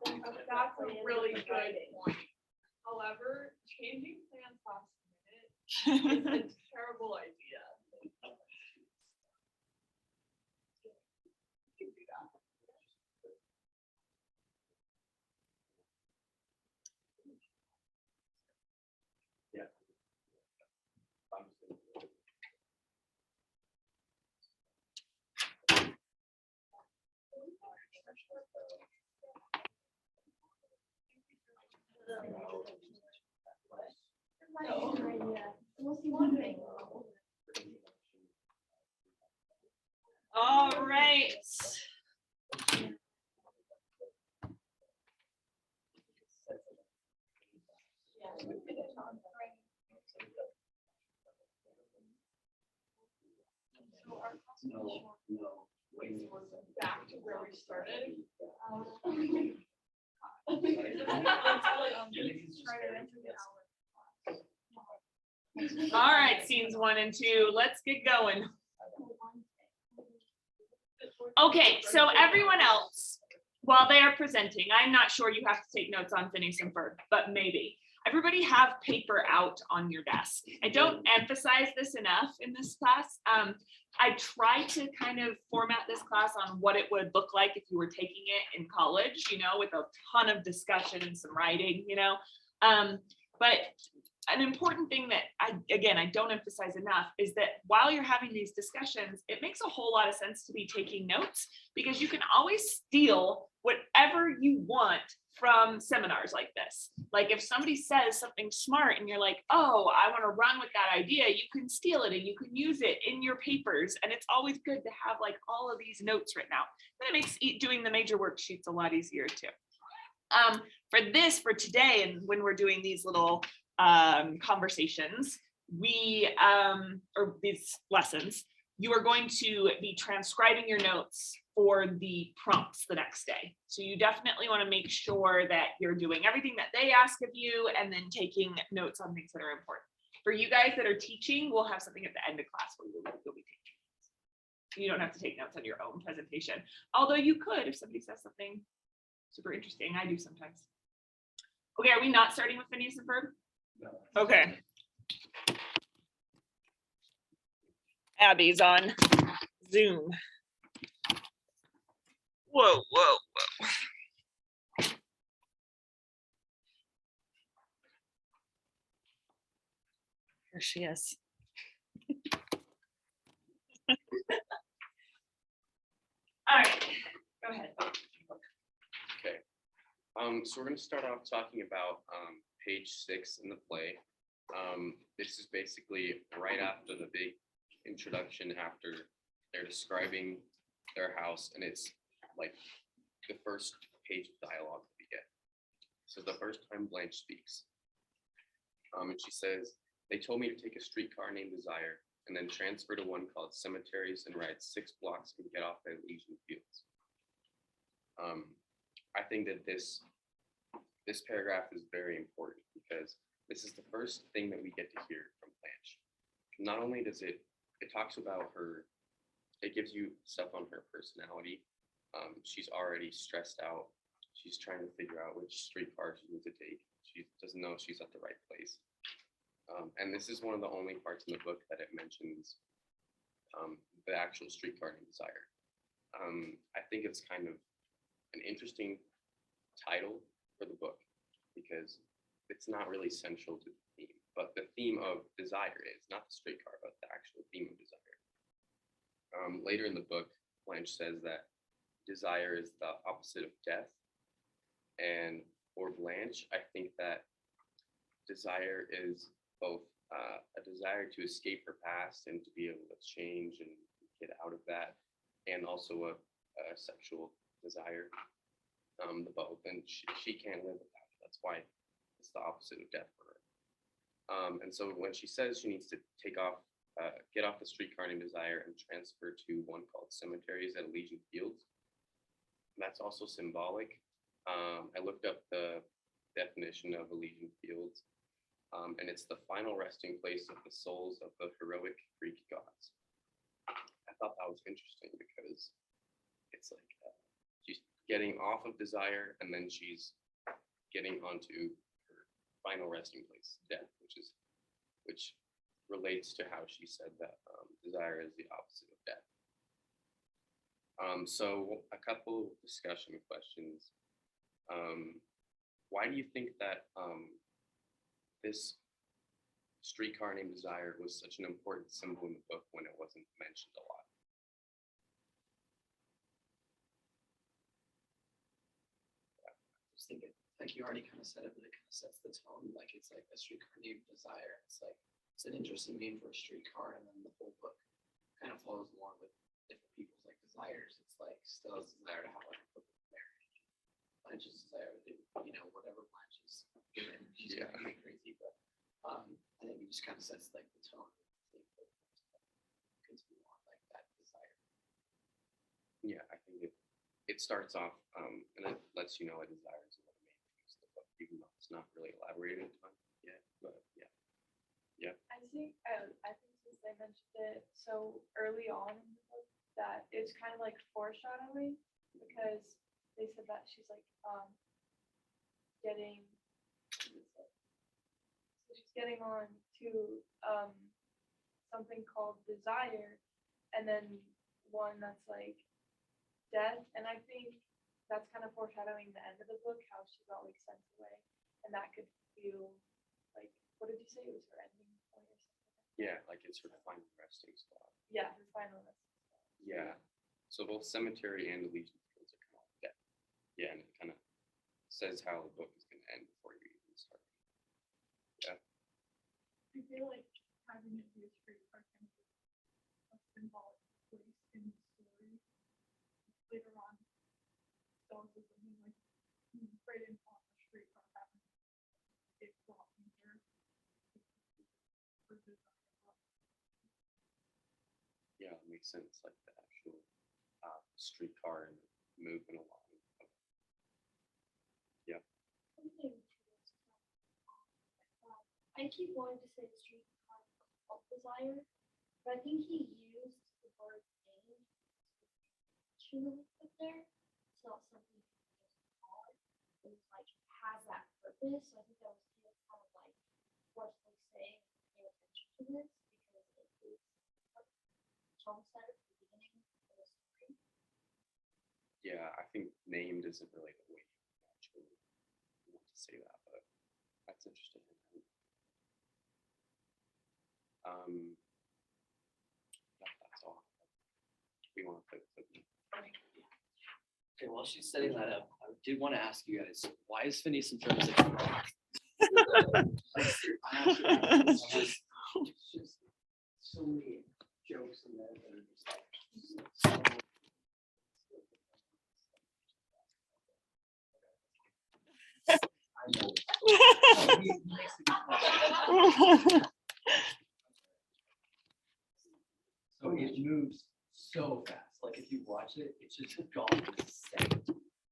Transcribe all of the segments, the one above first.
That's a really good point. However, changing plans last minute is a terrible idea. You can do that. All right. Back to where we started. All right, scenes 1 and 2. Let's get going. Okay, so everyone else, while they are presenting, I'm not sure you have to take notes on Phineas and Ferb, but maybe. Everybody have paper out on your desk. I don't emphasize this enough in this class. I try to kind of format this class on what it would look like if you were taking it in college, you know, with a ton of discussion and some writing, you know. But an important thing that I don't emphasize enough is that while you're having these discussions, it makes a whole lot of sense to be taking notes, because you can always steal whatever you want from seminars like this. Like if somebody says something smart and you're like, oh, I want to run with that idea, you can steal it and you can use it in your papers. And it's always good to have like all of these notes written out. Then it makes doing the major worksheets a lot easier too. For today, and when we're doing these little conversations, or these lessons, you are going to be transcribing your notes for the prompts the next day. So you definitely want to make sure that you're doing everything that they ask of you and then taking notes on things that are important. For you guys that are teaching, we'll have something at the end of class where you'll be taking notes. You don't have to take notes on your own presentation, although you could if somebody says something super interesting. I do sometimes. Okay, are we not starting with Phineas and Ferb? No. Okay. Abby's on Zoom. Whoa. Here she is. All right, go ahead. Okay. So we're going to start off talking about page 6 in the play. This is basically right after the big introduction, after they're describing their house, and it's like the first page of dialogue that we get. So the first time Blanche speaks, and she says, "They told me to take a streetcar named Desire and then transfer to one called Cemeteries and ride 6 blocks and get off at Elysian Fields." I think that this paragraph is very important because this is the first thing that we get to hear from Blanche. Not only does it talks about her, it gives you stuff on her personality. She's already stressed out. She's trying to figure out which streetcar she needs to take. She doesn't know if she's at the right place. And this is one of the only parts in the book that it mentions the actual streetcar named Desire. I think it's kind of an interesting title for the book because it's not really central to the theme, but the theme of desire is not the streetcar, but the actual theme of desire. Later in the book, Blanche says that desire is the opposite of death. And for Blanche, I think that desire is both a desire to escape her past and to be able to change and get out of that, and also a sexual desire, the both. And she can't live without it. That's why it's the opposite of death for her. And so when she says she needs to get off the streetcar named Desire and transfer to one called Cemeteries at Elysian Fields, that's also symbolic. I looked up the definition of Elysian Fields, and it's the final resting place of the souls of the heroic Greek gods. I thought that was interesting because it's like she's getting off of desire, and then she's getting onto her final resting place, death, which relates to how she said that desire is the opposite of death. So a couple of discussion questions. Why do you think that this streetcar named Desire was such an important symbol in the book when it wasn't mentioned a lot? I was thinking, like you already kind of said it, but it kind of sets the tone. Like it's like a streetcar named Desire. It's like it's an interesting name for a streetcar, and then the whole book kind of follows along with different people's like desires. It's like Stella's desire to have like a perfect marriage, Blanche's desire to do, you know, whatever Blanche's doing. She's Yeah. kind of crazy, but I think it just kind of sets like the tone. Continue on like that desire. Yeah, I think it starts off and it lets you know a desire is one of the main things of the book, even though it's not really elaborated on yet. But yeah. I think since I mentioned it so early on in the book that it's kind of like foreshadowing because they said that she's like getting on to something called desire, and then one that's like death, and I think that's kind of foreshadowing the end of the book, how she got like sent away, and that could feel like, what did you say, it was her ending point or something? Yeah, like it's her final resting spot. Yeah, her final resting spot. Yeah. So both Cemetery and Allegiance Fields are kind of like death. Yeah, and it kind of says how the book is going to end before you even start. I feel like having it be a streetcar kind of a symbolic place in the story. Later on, stoicism and like right in on the streetcar having it brought me here. Yeah, it makes sense. Like the actual streetcar and moving along. I keep wanting to say the streetcar called Desire, but I think he used the word name to put there. It's not something you can just call it. It's like has that purpose. So I think that was him kind of like forcefully saying, pay attention to this because it is a tone setter for the beginning of the story. Yeah, I think named isn't really the way you actually want to say that, but that's interesting. That's all. We want to play with it. Okay, while she's setting that up, I did want to ask you guys, why is Phineas and Ferb such it's just so many jokes in there that are just like I know. He makes a good point. So it moves so fast. Like if you watch it, it's just gone in a second.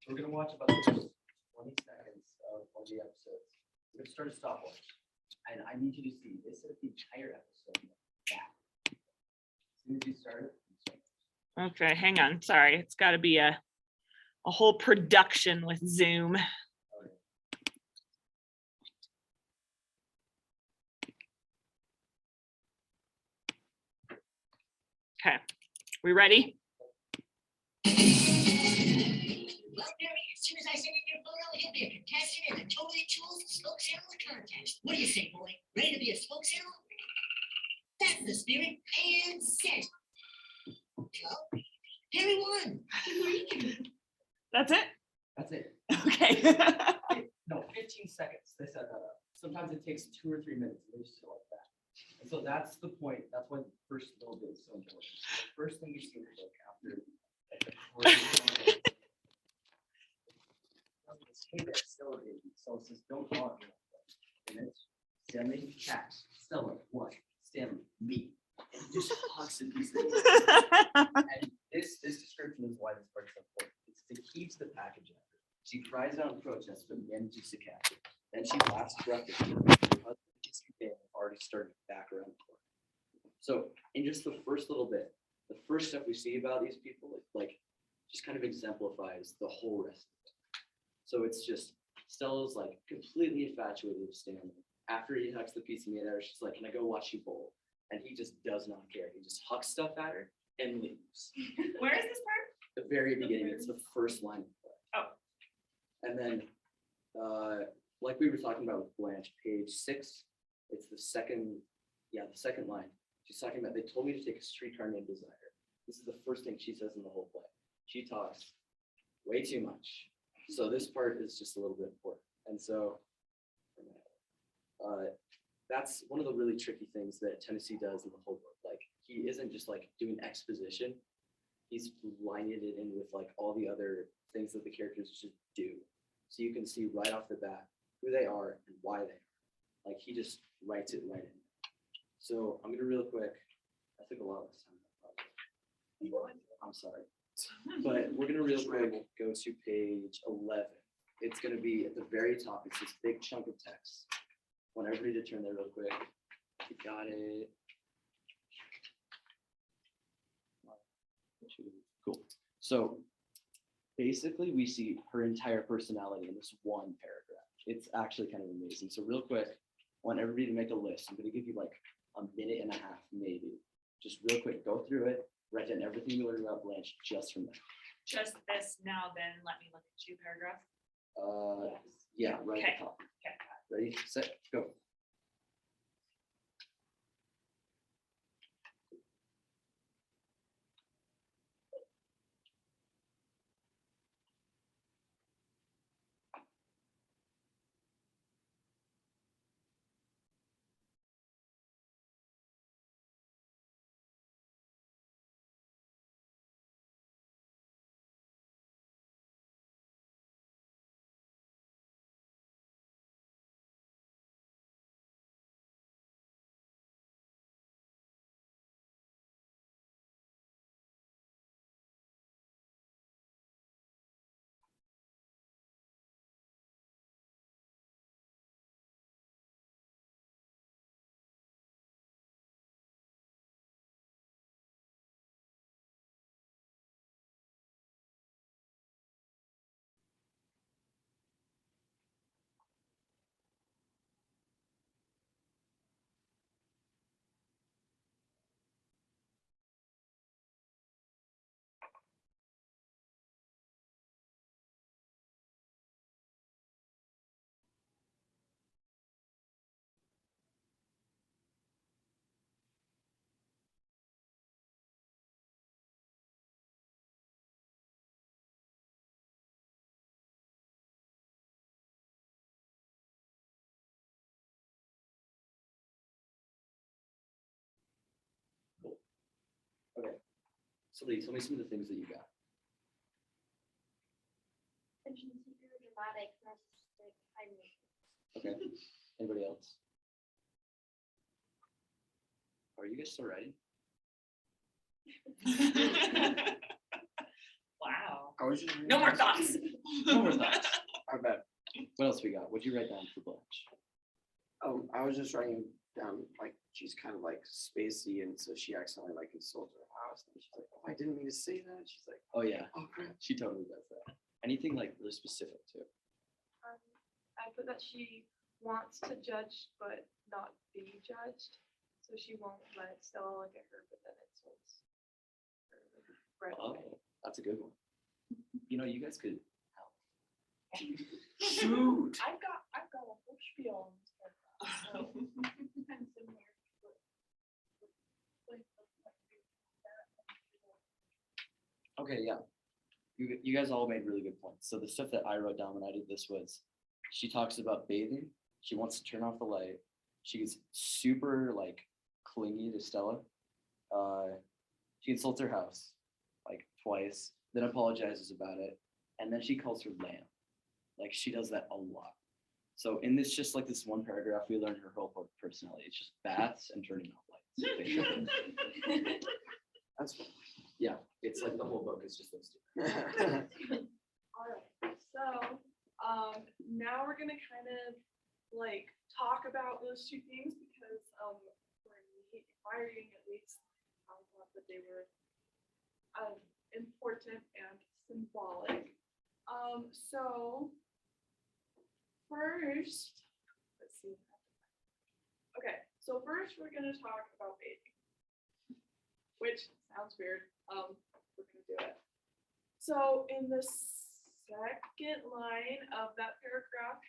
We're gonna watch about the first 20 seconds of one of the episodes. We're gonna start a stopwatch. And I need you to see this is the entire episode. Yeah. As soon as you start it, you start. Okay, hang on. Sorry, it's got to be a whole production with Zoom. Okay, we ready? Well, Barry, as soon as I send in your photo, he'll be a contestant in the Totally Tools Smoke Signals contest. What do you say, boy? Ready to be a smoke signal? That's the spirit. And set. Well, Harry won. That's it? That's it. Okay. No, 15 seconds. They set that up. Sometimes it takes 2 or 3 minutes. They just go like that. And so that's the point. That's why the first little bit is so important. The first thing you see in the book after like, the hey there, Stella baby. So it says don't bother me. And it's Stanley, cat, Stella, one, Stanley, me. And he just talks in these things. And this description is why this part's so important. It's to keep the package after. She cries out in protest, but then she's a cat. Then she laughs breathlessly. Her husband gets her bed, already started back around the corner. So in just the first little bit, the first stuff we see about these people, like just kind of exemplifies the whole rest of it. So it's just Stella's like completely infatuated with Stanley. After he hucks the pizza meat at her, she's like, "Can I go watch you bowl?" And he just does not care. He just hucks stuff at her and leaves. Where is this part? The very beginning, it's the first line of the play. Oh. And then, like we were talking about with Blanche, page 6, it's the second line. She's talking about, they told me to take a streetcar named Desire. This is the first thing she says in the whole play. She talks way too much. So this part is just a little bit important. And so that's one of the really tricky things that Tennessee does in the whole book. Like, he isn't just like doing exposition. He's lining it in with like all the other things that the characters should do. So you can see right off the bat who they are and why they are. Like, he just writes it right in. So I'm gonna real quick, I took a lot of this time. I'm sorry. But we're gonna real quick go to page 11. It's gonna be at the very top. It's this big chunk of text. I want everybody to turn there real quick. You got it. Cool. So basically we see her entire personality in this one paragraph. It's actually kind of amazing. So real quick, I want everybody to make a list. I'm gonna give you like a minute and a half, maybe. Just real quick, go through it, write down everything you learned about Blanche just from there. Just this now, then let me look at you paragraph. Yeah, right Okay. at the top. Okay. Ready, set, go. Okay. So Lee, tell me some of the things that you got. Attention seeker, dramatic, narcissistic, irony. Okay. Anybody else? Are you guys still writing? Wow. I was just. No more thoughts. No more thoughts. I bet. What else we got? What'd you write down for Blanche? I was just writing down like she's kind of like spacey, and so she accidentally like insulted her house. And she's like, "Oh, I didn't mean to say that." She's like, Oh yeah, "Oh crap." she totally does that. Anything like really specific too? I put that she wants to judge but not be judged, so she won't let Stella look at her, but then insults her right Oh, away. that's a good one. You know, you guys could help. Shoot. I've got a whole spiel on this paragraph, so kind of similar to what Blake was like doing that. Okay, yeah. You guys all made really good points. So the stuff that I wrote down when I did this was, she talks about bathing. She wants to turn off the light. She's super like clingy to Stella. She insults her house like twice, then apologizes about it, and then she calls her lamb. Like, she does that a lot. So in this, just like this one paragraph, we learn her whole personality. It's just baths and turning off lights. basically. That's fine. Yeah, it's like the whole book is just those two. All right, so now we're gonna kind of like talk about those two things because for me, in my reading at least, I thought that they were important important and symbolic. So first, let's see. Okay, so first we're gonna talk about bathing, which sounds weird. We're gonna do it. So in the second line of that paragraph,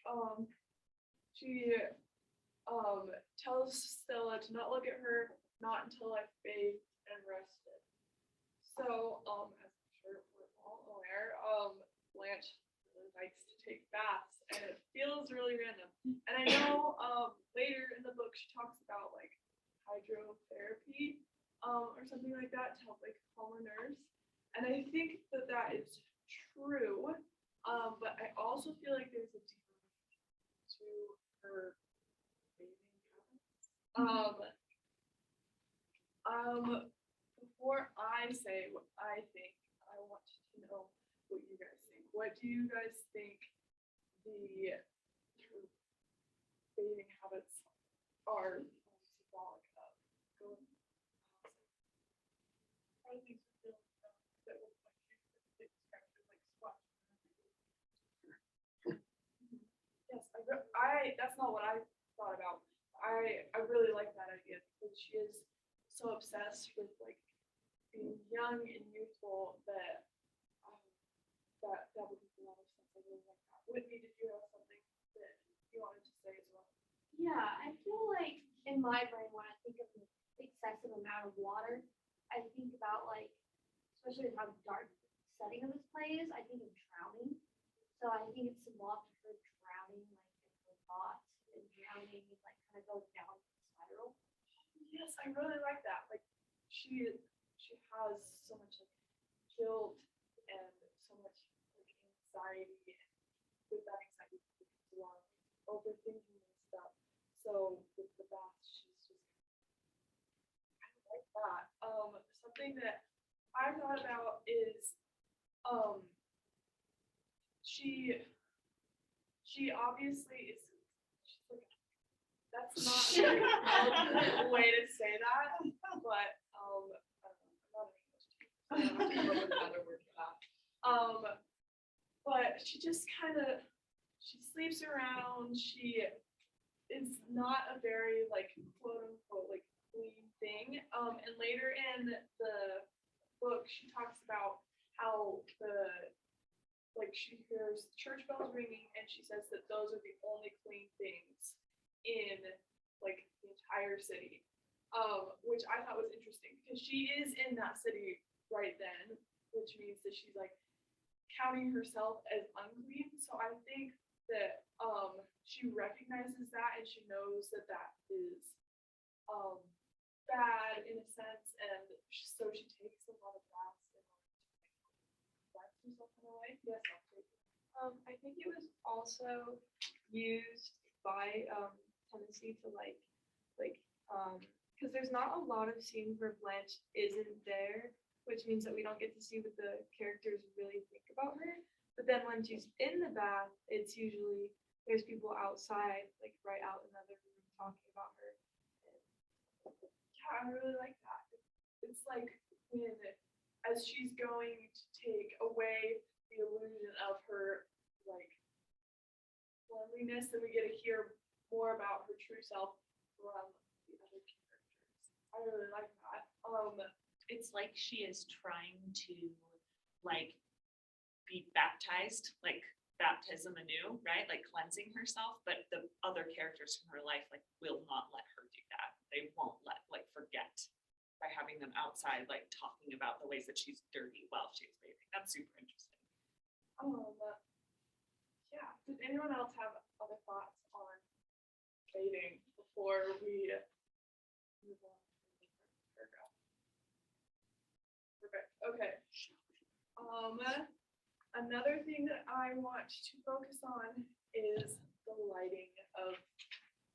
she tells Stella to not look at her, not until I've bathed and rested. So, as I'm sure we're all aware, Blanche really likes to take baths, and it feels really random. And I know later in the book she talks about like hydrotherapy, or something like that to help like calm her nerves. And I think that that is true, but I also feel like there's a deeper meaning to her bathing habits. Before I say what I think, I want to know what you guys think. What do you guys think the her bathing habits are symbolic of? Going I think that was like expected, like squat. Yes, that's not what I thought about. I really like that idea because she is so obsessed with like being young and youthful that that would make a lot of sense. I really like that. Whitney, did you have something that you wanted to say as well? Yeah, I feel like in my brain when I think of the excessive amount of water, I think about like, especially how dark the setting of this play is, I think of drowning. So I think it's symbolic of her drowning like in her thoughts and drowning and like kind of going down the spiral. Yes, I really like that. Like she has so much like guilt and so much like anxiety, and with that anxiety comes a lot of overthinking and stuff. So with the bath, she's just I like that. Something that I thought about is she obviously is she's like that's not a very eloquent way to say that, but I'm not an English teacher, so I don't have to come up with another word for that. But she just she sleeps around. She is not a very like quote unquote like clean thing. And later in the book, she talks about how she hears church bells ringing, and she says that those are the only clean things in like the entire city, which I thought was interesting because she is in that city right then, which means that she's like counting herself as unclean. So I think that she recognizes that, and she knows that that is bad in a sense, and so she takes a lot of baths in order to cleanse herself in a way. Yes, I'll take it. I think it was also used by Tennessee to because there's not a lot of scenes where Blanche isn't there, which means that we don't get to see what the characters really think about her. But then when she's in the bath, it's usually there's people outside, like right out in the other room talking about her. Yeah, I really like that. It's like when as she's going to take away the illusion of her like cleanliness, then we get to hear more about her true self from the other characters. I really like that. It's like she is trying to like be baptized, like baptism anew, right? Like cleansing herself, but the other characters from her life like will not let her do that. They won't let like forget by having them outside like talking about the ways that she's dirty while she's bathing. That's super interesting. Yeah. Did anyone else have other thoughts on bathing before we move on to the next paragraph? Perfect. Okay. Another thing that I want to focus on is the lighting of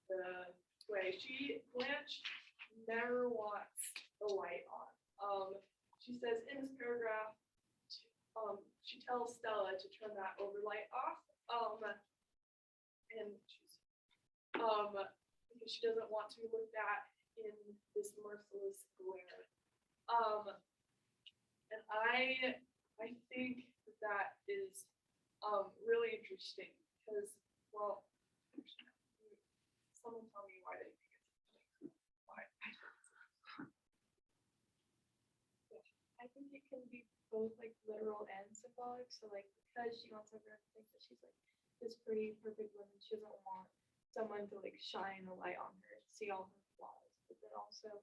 the play. Blanche never wants the light on. She says in this paragraph, she tells Stella to turn that overlight off. And she's because she doesn't want to be looked at in this merciless glare. And I I think that is really interesting because, well, actually, someone tell me why they think it's why. I think it can be both like literal and symbolic. So like because she wants everyone to think that she's like this pretty perfect woman, she doesn't want someone to like shine a light on her, see all her flaws. But then also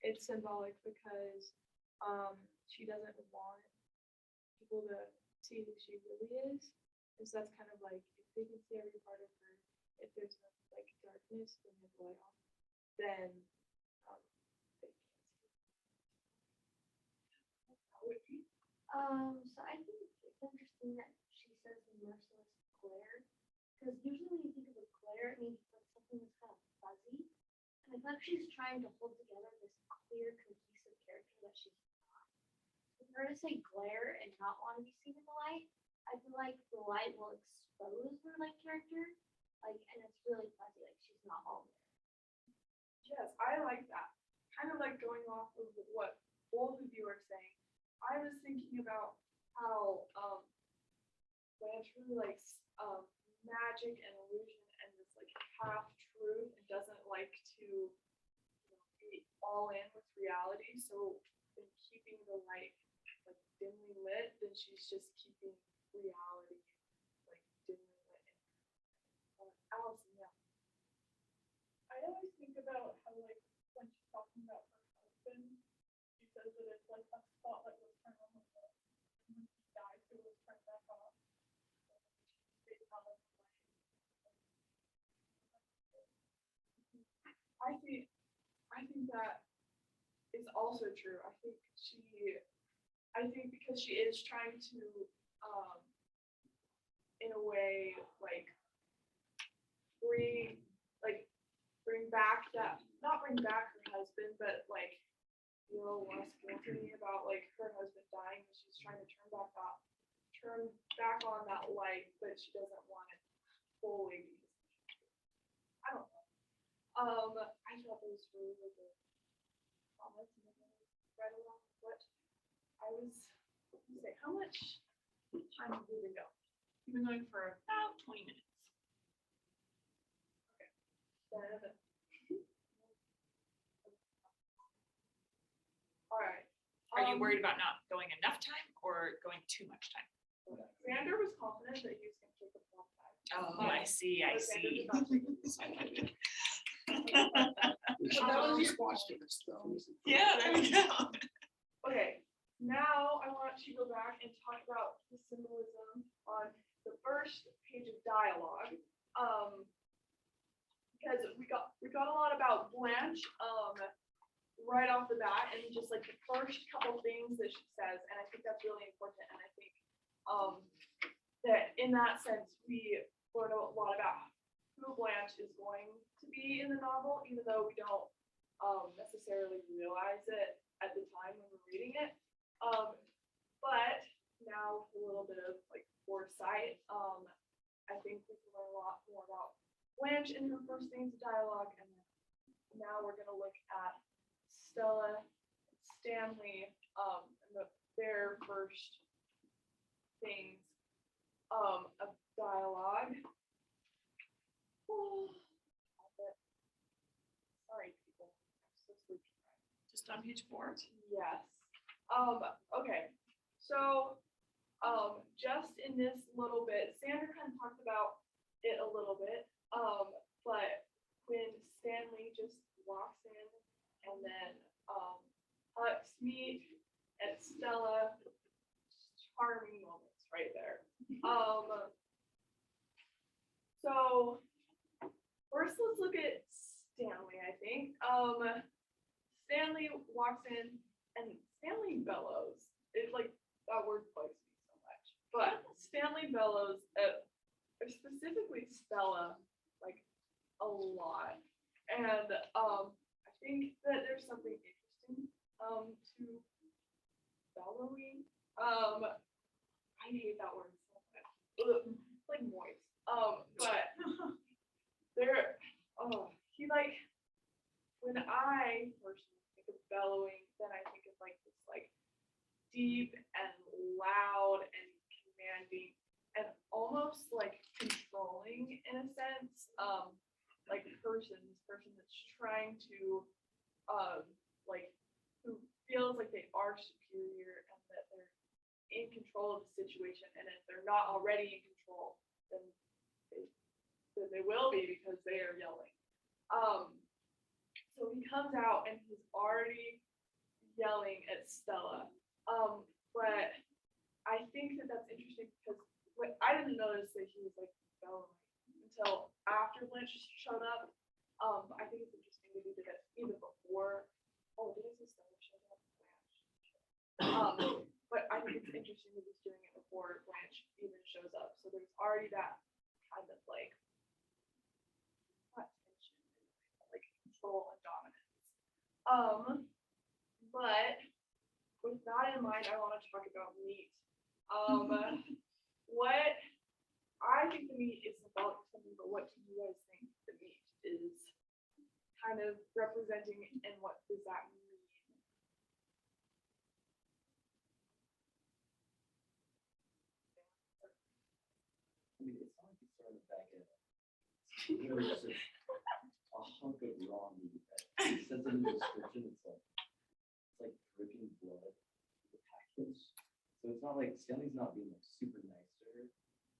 it's symbolic because she doesn't want people to see who she really is. And so that's kind of like if they can see every part of her, if there's no like darkness when there's light on, then they can't see. So I think it's interesting that she says the merciless glare, because usually when you think of a glare, it means like something that's kind of fuzzy. And I feel like she's trying to hold together this clear, cohesive character that she's not. For her to say glare and not want to be seen in the light, I feel like the light will expose her like character, like, and it's really fuzzy, like she's not all there. Yes, I like that. Kind of like going off of what both of you are saying. I was thinking about how Blanche really likes magic and illusion and this like half truth and doesn't like to be all in with reality. So in keeping the light like dimly lit, then she's just keeping reality like dimly lit. Allison, yeah. I always think about how like when she's talking about her husband, she says that it's like a spotlight was turned on her head. And when he died, it was turned back off. I think that is also true. I think because she is trying to in a way like bring back that, not bring back her husband, but like feel less guilty about like her husband dying, and she's trying to turn back on that light, but she doesn't want it fully. I don't know. I thought it was really good comments and then right along with what I was gonna say. How much time have we been going? We've been going for about 20 minutes. All right. Are you worried about not going enough time or going too much time? Xander was confident that he was going to take a long time. Oh, I see, I But Xander see. did not take it. That was squash dance though. Yeah, there we go. Okay, now I want to go back and talk about the symbolism on the first page of dialogue. Because we got a lot about Blanche right off the bat, and just like the first couple things that she says, and I think that's really important. And I think that in that sense we learn a lot about who Blanche is going to be in the novel, even though we don't necessarily realize it at the time when we're reading it. But now with a little bit of like foresight, I think we can learn a lot more about Blanche in her first things of dialogue, and then now we're gonna look at Stella and Stanley and their first things of dialogue. Sorry, people. I'm so sleepy. Just on page 4. Yes. Okay. So, just in this little bit, Sandra kind of talked about it a little bit. But when Stanley just walks in and then Hux meet and Stella, charming moments right there. So first let's look at Stanley, I think. Stanley walks in and Stanley bellows. It like that word bugs me so much. But Stanley bellows at specifically Stella like a lot. And I think that there's something interesting to bellowing. I hate that word so much. Ugh, it's like moist. But there he like, when I personally think of bellowing, then I think of like this like deep and loud and commanding and almost like controlling in a sense, like this person that's trying to, like, who feels like they are superior and that they're in control of the situation, and if they're not already in control, then they will be because they are yelling. So he comes out and he's already yelling at Stella. But I think that that's interesting because I didn't notice that he was like yelling until after Lynch showed up. I think it's interesting that he did it even before. Oh, did I say Stella showed up? But I think it's interesting that he's doing it before Blanche even shows up. So there's already that kind of like, not tension, like control and dominance. But with that in mind, I want to talk about meat. What I think the meat is about something, but what do you guys think the meat is kind of representing, and what does that mean? I mean, it's not like he's throwing it back in. Literally just a hunk of raw meat. It says in the description, it's like dripping blood. The package. So it's not like Stanley's not being like super nice to her.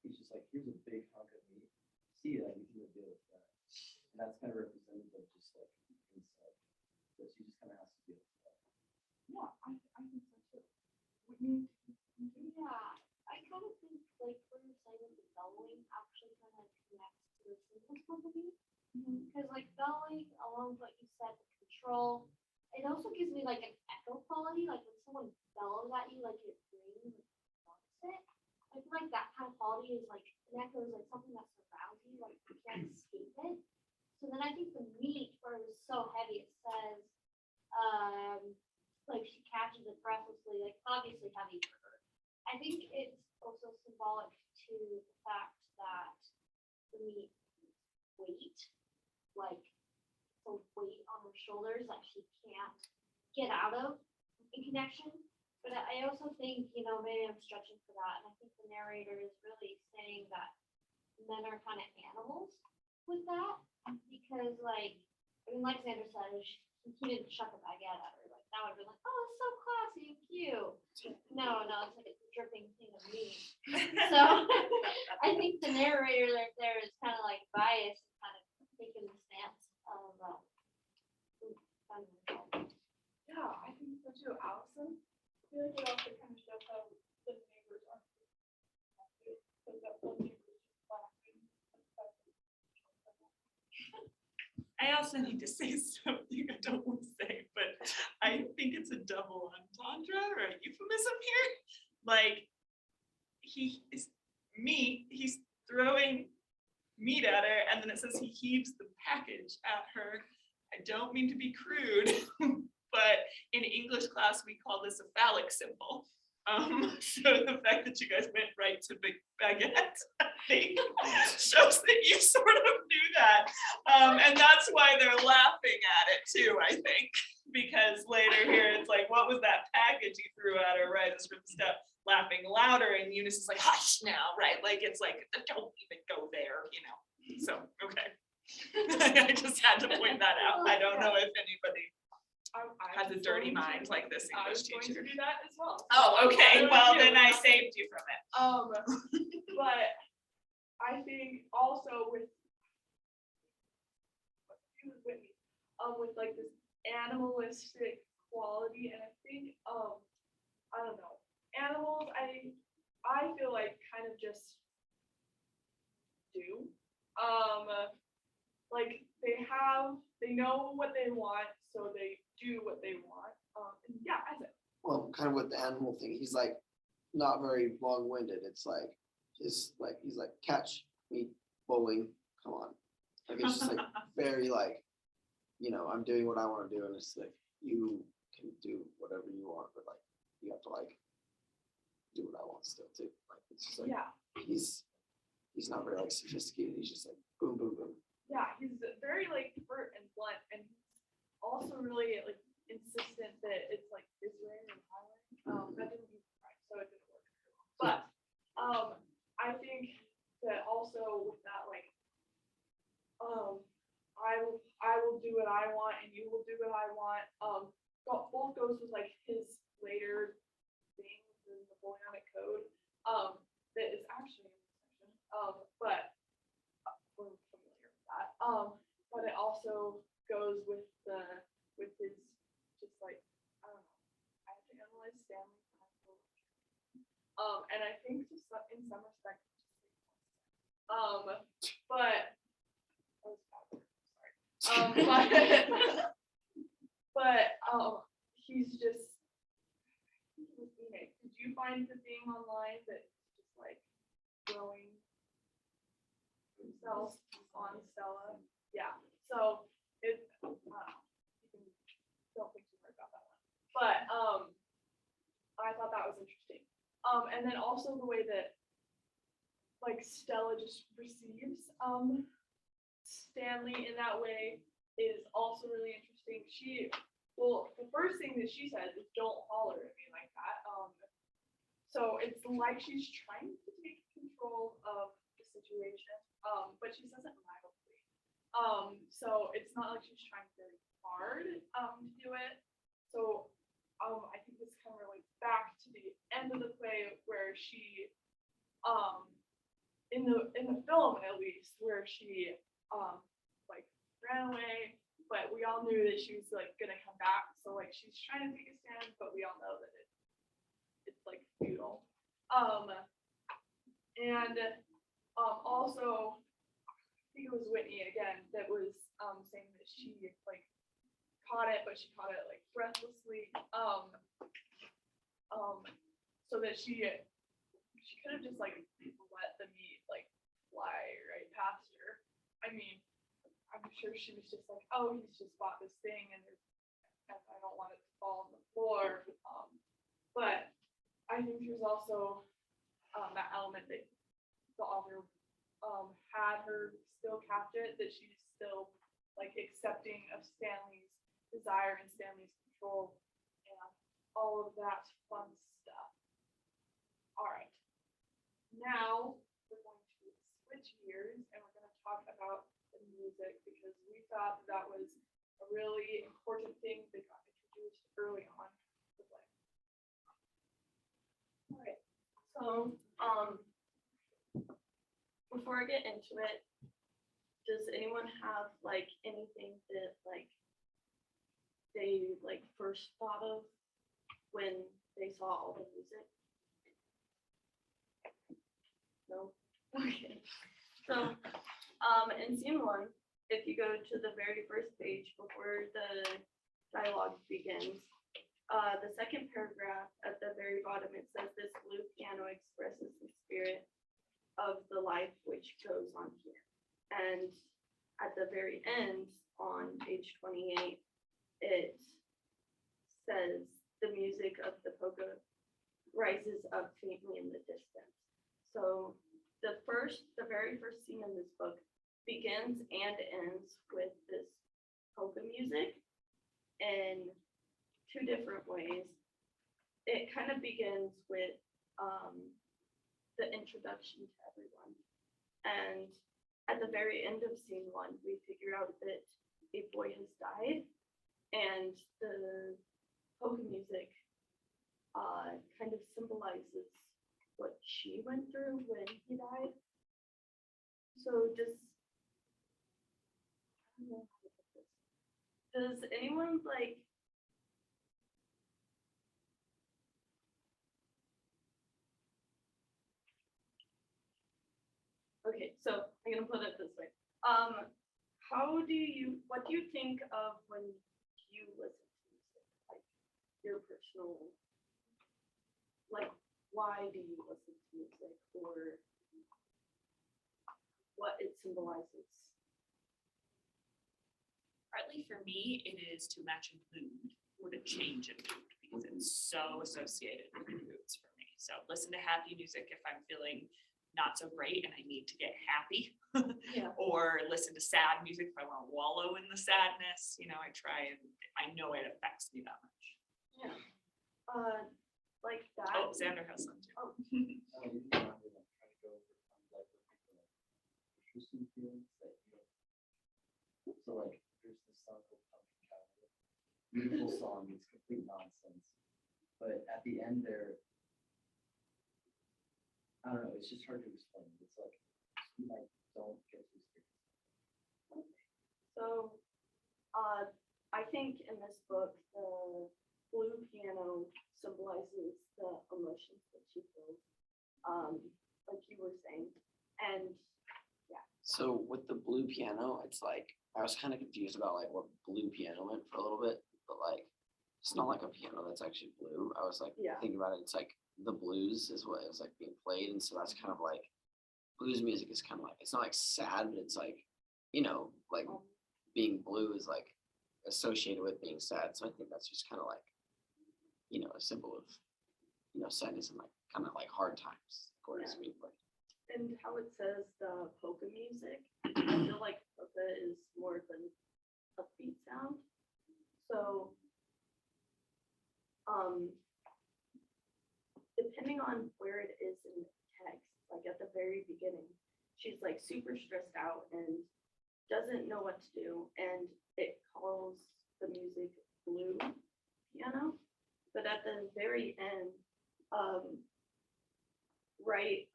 He's just like, here's a big hunk of meat. See that, we can deal with that. And that's kind of representative of just like inside. So she just kind of has to deal with that. Yeah, I think so too. Whitney, Yeah, I kind of think like what you're saying with the bellowing actually kind of connects to the Simpsons company. Because like bellowing, along with what you said, the control, it also gives me like an echo quality. Like when someone bellows at you, like your brain wants it. I feel like that kind of quality is like an echo is like something that surrounds you, like you can't escape it. So then I think the meat, where it was so heavy, it says, like she catches it breathlessly, like obviously heavy for her. I think it's also symbolic to the fact that the meat weight, like the weight on her shoulders that she can't get out of in connection. But I also think, you know, maybe I'm stretching for that, and I think the narrator is really saying that men are kind of animals with that, because like, I mean, like Xander said, he didn't chuck a baguette at her, like that would have been like, oh, it's so classy and cute. No, it's like a dripping thing of meat. So I think the narrator right there is kind of like biased, kind of taking the stance of yeah, I think so too. Allison, I feel like it also kind of shows how the neighbors are. Because that one neighbor is just laughing. I also need to say something I don't want to say, but I think it's a double entendre or a euphemism here. Like, he's throwing meat at her, and then it says he heaves the package at her. I don't mean to be crude, but in English class, we call this a phallic symbol. So the fact that you guys went right to big baguette, I think, shows that you sort of knew that. And that's why they're laughing at it too, I think, because later here it's like, what was that package you threw at her, right? It's really stuff laughing louder, and Eunice is like, hush now, right? Like, it's like, don't even go there, you know? So, okay. I just had to point that out. I don't know if anybody has a dirty mind like this I was English going to teacher. do that as well. Oh, okay, I well, would then too. I saved you from it. But I think also with Whitney, with like this animalistic quality, and I think I don't know, animals, I feel like kind of just do. Like they know what they want, so they do what they want. And yeah, I said, Well, kind of with the animal thing, he's like not very long-winded. It's like just like he's like catch me bowling, come on. Like it's just like very like, you know, I'm doing what I want to do, and it's like you can do whatever you want, but like you have to like do what I want still too. Like it's just like yeah. he's not very like sophisticated. He's just like boom, boom, boom. Yeah, he's very like curt and blunt, and he's also really like insistent that it's like Israel and Highland. That didn't even right, so it didn't also with that, like, I will do what I want and you will do what I want. Both goes with like his later things in the Napoleonic Code. That is actually in this section. But we're familiar with that. But it also goes with his just like, I don't know. I have to analyze Stanley. And I think just in some respect, but that was bad word, sorry. He's just. Did you find the thing online that just like growing himself on Stella? Yeah. So it. Don't think too hard about that one. But I thought that was interesting. And then also the way that like Stella just receives Stanley in that way is also really interesting. The first thing that she says is don't holler at me like that. So it's like she's trying to take control of the situation, but she says it mildly. So it's not like she's trying very hard to do it. So I think this kind of relates back to the end of the play where she, in the film at least, where she like ran away, but we all knew that she was like gonna come back. So like she's trying to take a stand, but we all know that it's like futile. And also I think it was Whitney again that was saying that she like caught it, but she caught it like breathlessly. So that she could have just like let the meat like fly right past her. I mean, I'm sure she was just like, oh, he's just bought this thing and I don't want it to fall on the floor. But I think there's also that element that the author had her still captured, that she's still like accepting of Stanley's desire and Stanley's control and all of that fun stuff. All right, now we're going to switch gears and we're going to talk about the music because we thought that was a really important thing that got introduced early on in the play. All right. So, before I get into it, does anyone have like anything that like they like first thought of when they saw all the music? No? Okay. So, in scene 1, if you go to the very first page before the dialogue begins, the second paragraph at the very bottom, it says this blue piano expresses the spirit of the life which goes on here. And at the very end on page 28, it says the music of the polka rises up faintly in the distance. So the very first scene in this book begins and ends with this polka music in 2 different ways. It kind of begins with the introduction to everyone. And at the very end of scene 1, we figure out that a boy has died, and the polka music kind of symbolizes what she went through when he died. So I don't know how to put this. Does anyone like okay, so I'm gonna put it this way. What do you think of when you listen to music? Like your personal, like why do you listen to music or what it symbolizes? Partly for me, it is to match a mood or to change a mood because it's so associated with moods for me. So listen to happy music if I'm feeling not so great and I need to get happy. Yeah. Or listen to sad music if I want to wallow in the sadness. You know, I try and I know it affects me that much. Yeah. Like that. Oh, Xander has some too. Oh. beautiful song, it's complete nonsense. But at the end there, I don't know, it's just hard to explain. It's like, you like, don't get too serious. So, I think in this book, the blue piano symbolizes the emotions that she feels, like you were saying. And So with the blue piano, it's like, I was kind of confused about like what blue piano meant for a little bit, but like, it's not like a piano that's actually blue. I was like Yeah. thinking about it, it's like the blues is what is like being played. And so that's kind of like, blues music is kind of like, it's not like sad, but it's like, you know, like being blue is like associated with being sad. So I think that's just kind of like, you know, a symbol of, you know, sadness and like kind of like hard times, according to me. Like, and how it says the polka music, I feel like polka is more of an upbeat sound. So, depending on where it is in the text, like at the very beginning, she's like super stressed out and doesn't know what to do, and it calls the music blue piano. But at the very end, right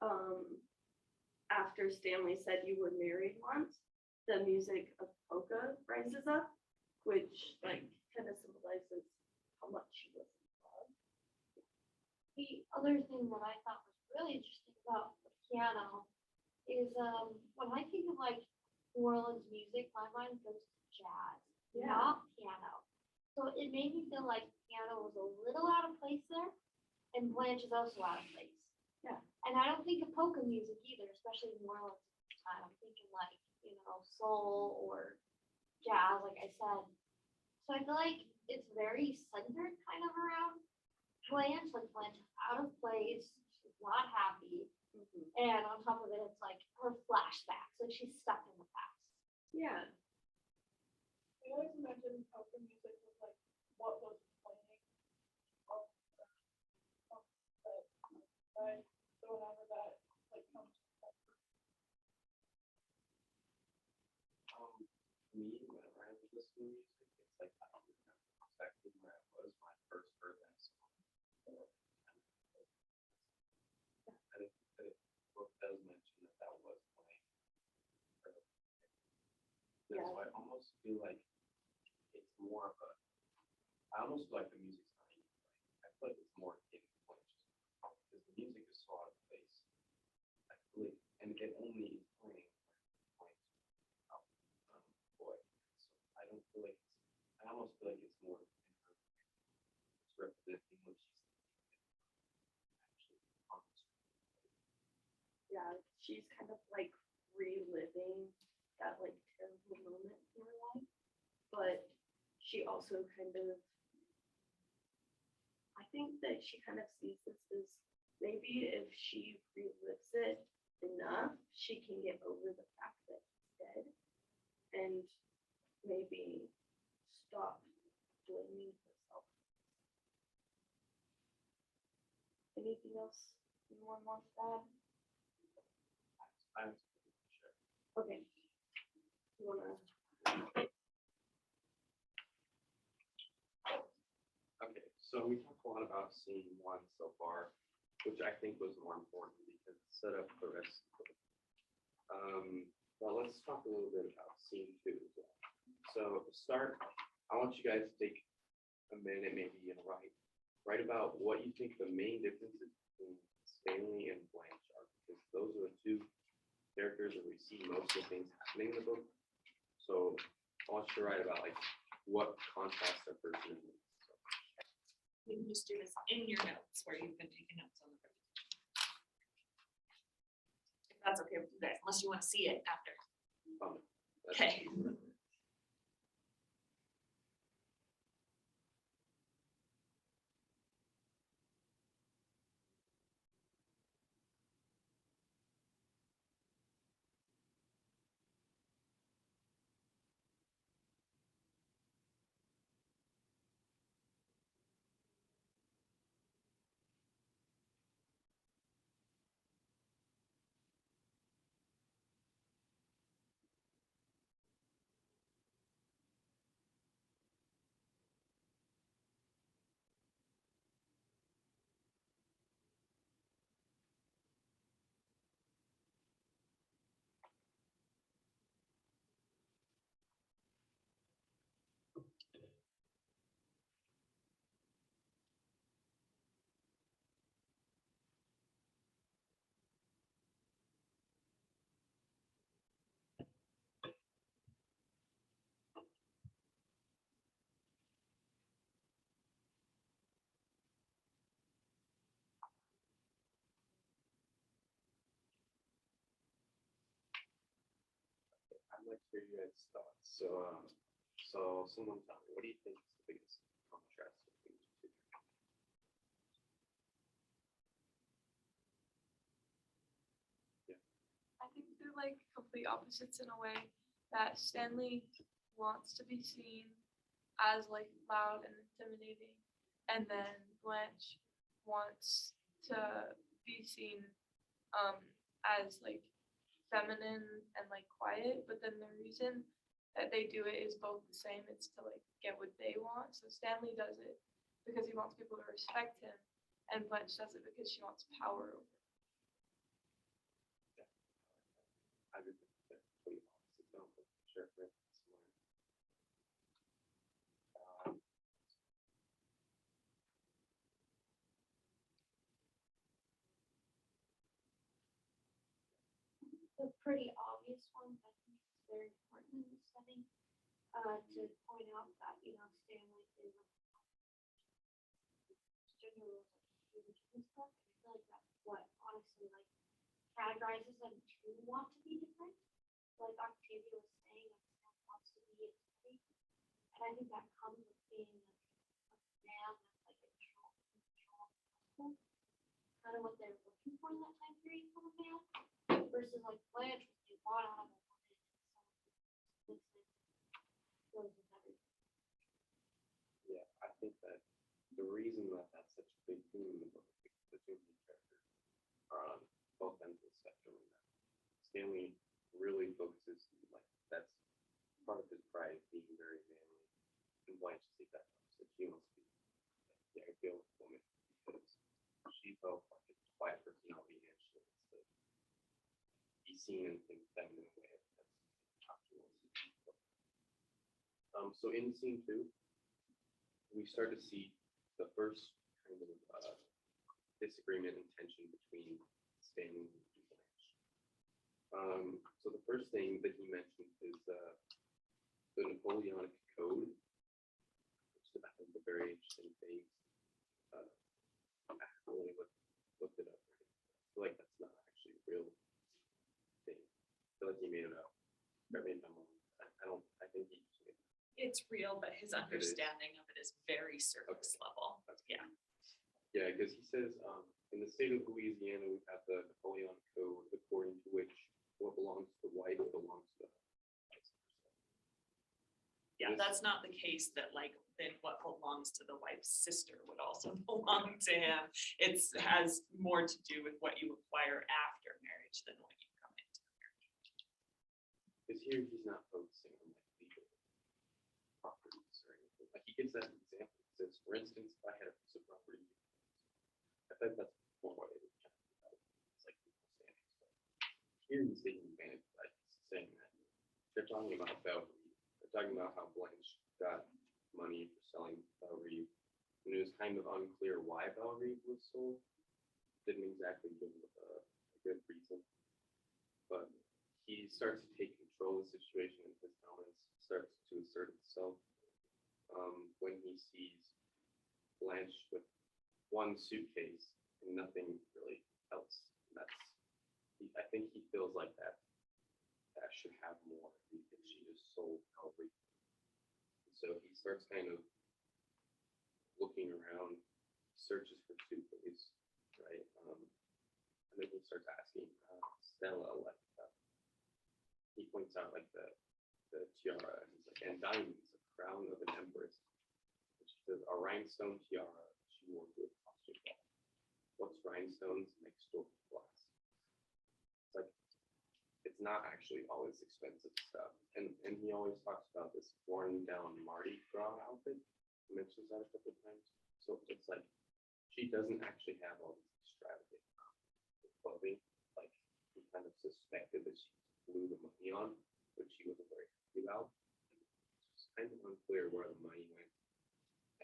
after Stanley said you were married once, the music of polka rises up, which like kind of symbolizes how much she was in love. The other thing that I thought was really interesting about the piano is when I think of like New Orleans music, my mind goes to jazz, Yeah. not piano. So it made me feel like piano was a little out of place there, and Blanche is also out of place. Yeah. And I don't think of polka music either, especially in New Orleans at the time. I'm thinking like, you know, soul or jazz, like I said. So I feel like it's very centered kind of around Blanche, like Blanche is out of place, she's not happy. And on top of it, it's like her flashbacks, like she's stuck in the past. Yeah. I always imagine polka music was like what was playing of right? So whenever that like comes Me, whenever I was listening to music, it's like I don't remember exactly where I was when I first heard that song. I think the book does mention that that was playing. Yeah. So I almost feel like it's more of a, I almost feel like the music's not even playing. I feel like it's more in place. Because the music is so out of place. I feel like, and it only is playing when it's playing boy. So I don't feel like it's, I almost feel like it's more in her, it's representing what she's actually on the screen. Yeah, she's kind of like reliving that like terrible moment in her life, but she also kind of, I think that she kind of sees this as maybe if she relives it enough, she can get over the fact that he's dead and maybe stop blaming herself. Anything else anyone wants to add? I'm sure. Okay. You wanna? Okay, so we talked a lot about scene one so far, which I think was more important because it set up the rest of the book. Well, let's talk a little bit about scene two as well. So to start, I want you guys to take a minute maybe and write about what you think the main differences between Stanley and Blanche are, because those are the two characters that we see most of the things happening in the book. So I want you to write about like what contrasts their personalities. So, You can just do this in your notes where you've been taking notes on the presentation. If that's okay with you guys, unless you want to see it after. that's- Okay. I'd like to hear you guys' thoughts. So someone tell me, what do you think is the biggest contrast between the two? I think they're like complete opposites in a way that Stanley wants to be seen as like loud and intimidating, and then Blanche wants to be seen as like feminine and like quiet, but then the reason that they do it is both the same. It's to like get what they want. So Stanley does it because he wants people to respect him, and Blanche does it because she wants power over. I would think that complete opposite, no, but sure, right, somewhere. The pretty obvious one, but I think it's very important in this setting, to point out that, you know, Stanley is gender roles are huge in this book, and I feel like that's what honestly like categorizes them to want to be different. Like Octavia was saying, like Stan wants to be intimidating, and I think that comes with being like a man that's like a strong, kind of what they're looking for in that time period from a man. Versus like Blanche, which they want out of a woman, and someone who goes with everything. Yeah, I think that the reason that that's such a big theme in the book is because the two main characters are on both ends of the spectrum. And that Stanley really focuses, like, that's part of his pride, being very manly, and Blanche is the opposite. She wants to be the ideal woman because she's both like a quiet personality and she wants to be seen in a feminine way. That's how she wants to be. So in scene 2, we start to see the first kind of disagreement and tension between Stanley and Blanche. So the first thing that he mentioned is the Napoleonic Code, which I think is a very interesting thing. I haven't really looked it up. I feel like that's not actually a real thing. I feel like he made it up. Correct me if I'm wrong. I think he just made it up. It's real, but his understanding of it is very surface level. Yeah. Yeah, because he says, in the state of Louisiana, we have the Napoleonic Code, according to which what belongs to the wife belongs to the vice versa. Yeah, This- that's not the case that like then what belongs to the wife's sister would also belong to him. It's has more to do with what you acquire after marriage than when you come into marriage. Because here he's not focusing on like legal properties or anything. Like he gives that example. He says, for instance, if I had a piece of property, I think that's one way to kind of about it. It's like legal standing stuff. Here he's taking advantage by saying that they're talking about Bellevue. They're talking about how Blanche got money for selling Bellevue. And it was kind of unclear why Bellevue was sold. Didn't exactly give a good reason. But he starts to take control of the situation and his dominance starts to assert itself when he sees Blanche with one suitcase and nothing really else. And I think he feels like that should have more because she just sold everything. So he starts kind of looking around, searches for suitcase, right? And then he starts asking Stella, like, he points out like the tiara, and he's like, and diamonds, a crown of an empress. And she says, a rhinestone tiara she wore to a costume ball. What's rhinestones next door to glass? It's like, it's not actually all this expensive stuff. And he always talks about this worn down Mardi Gras outfit. He mentions that a couple of times. So it's like, she doesn't actually have all this extravagant clothing. Like, he kind of suspected that she blew the money on, which she wasn't very happy about. It's kind of unclear where the money went.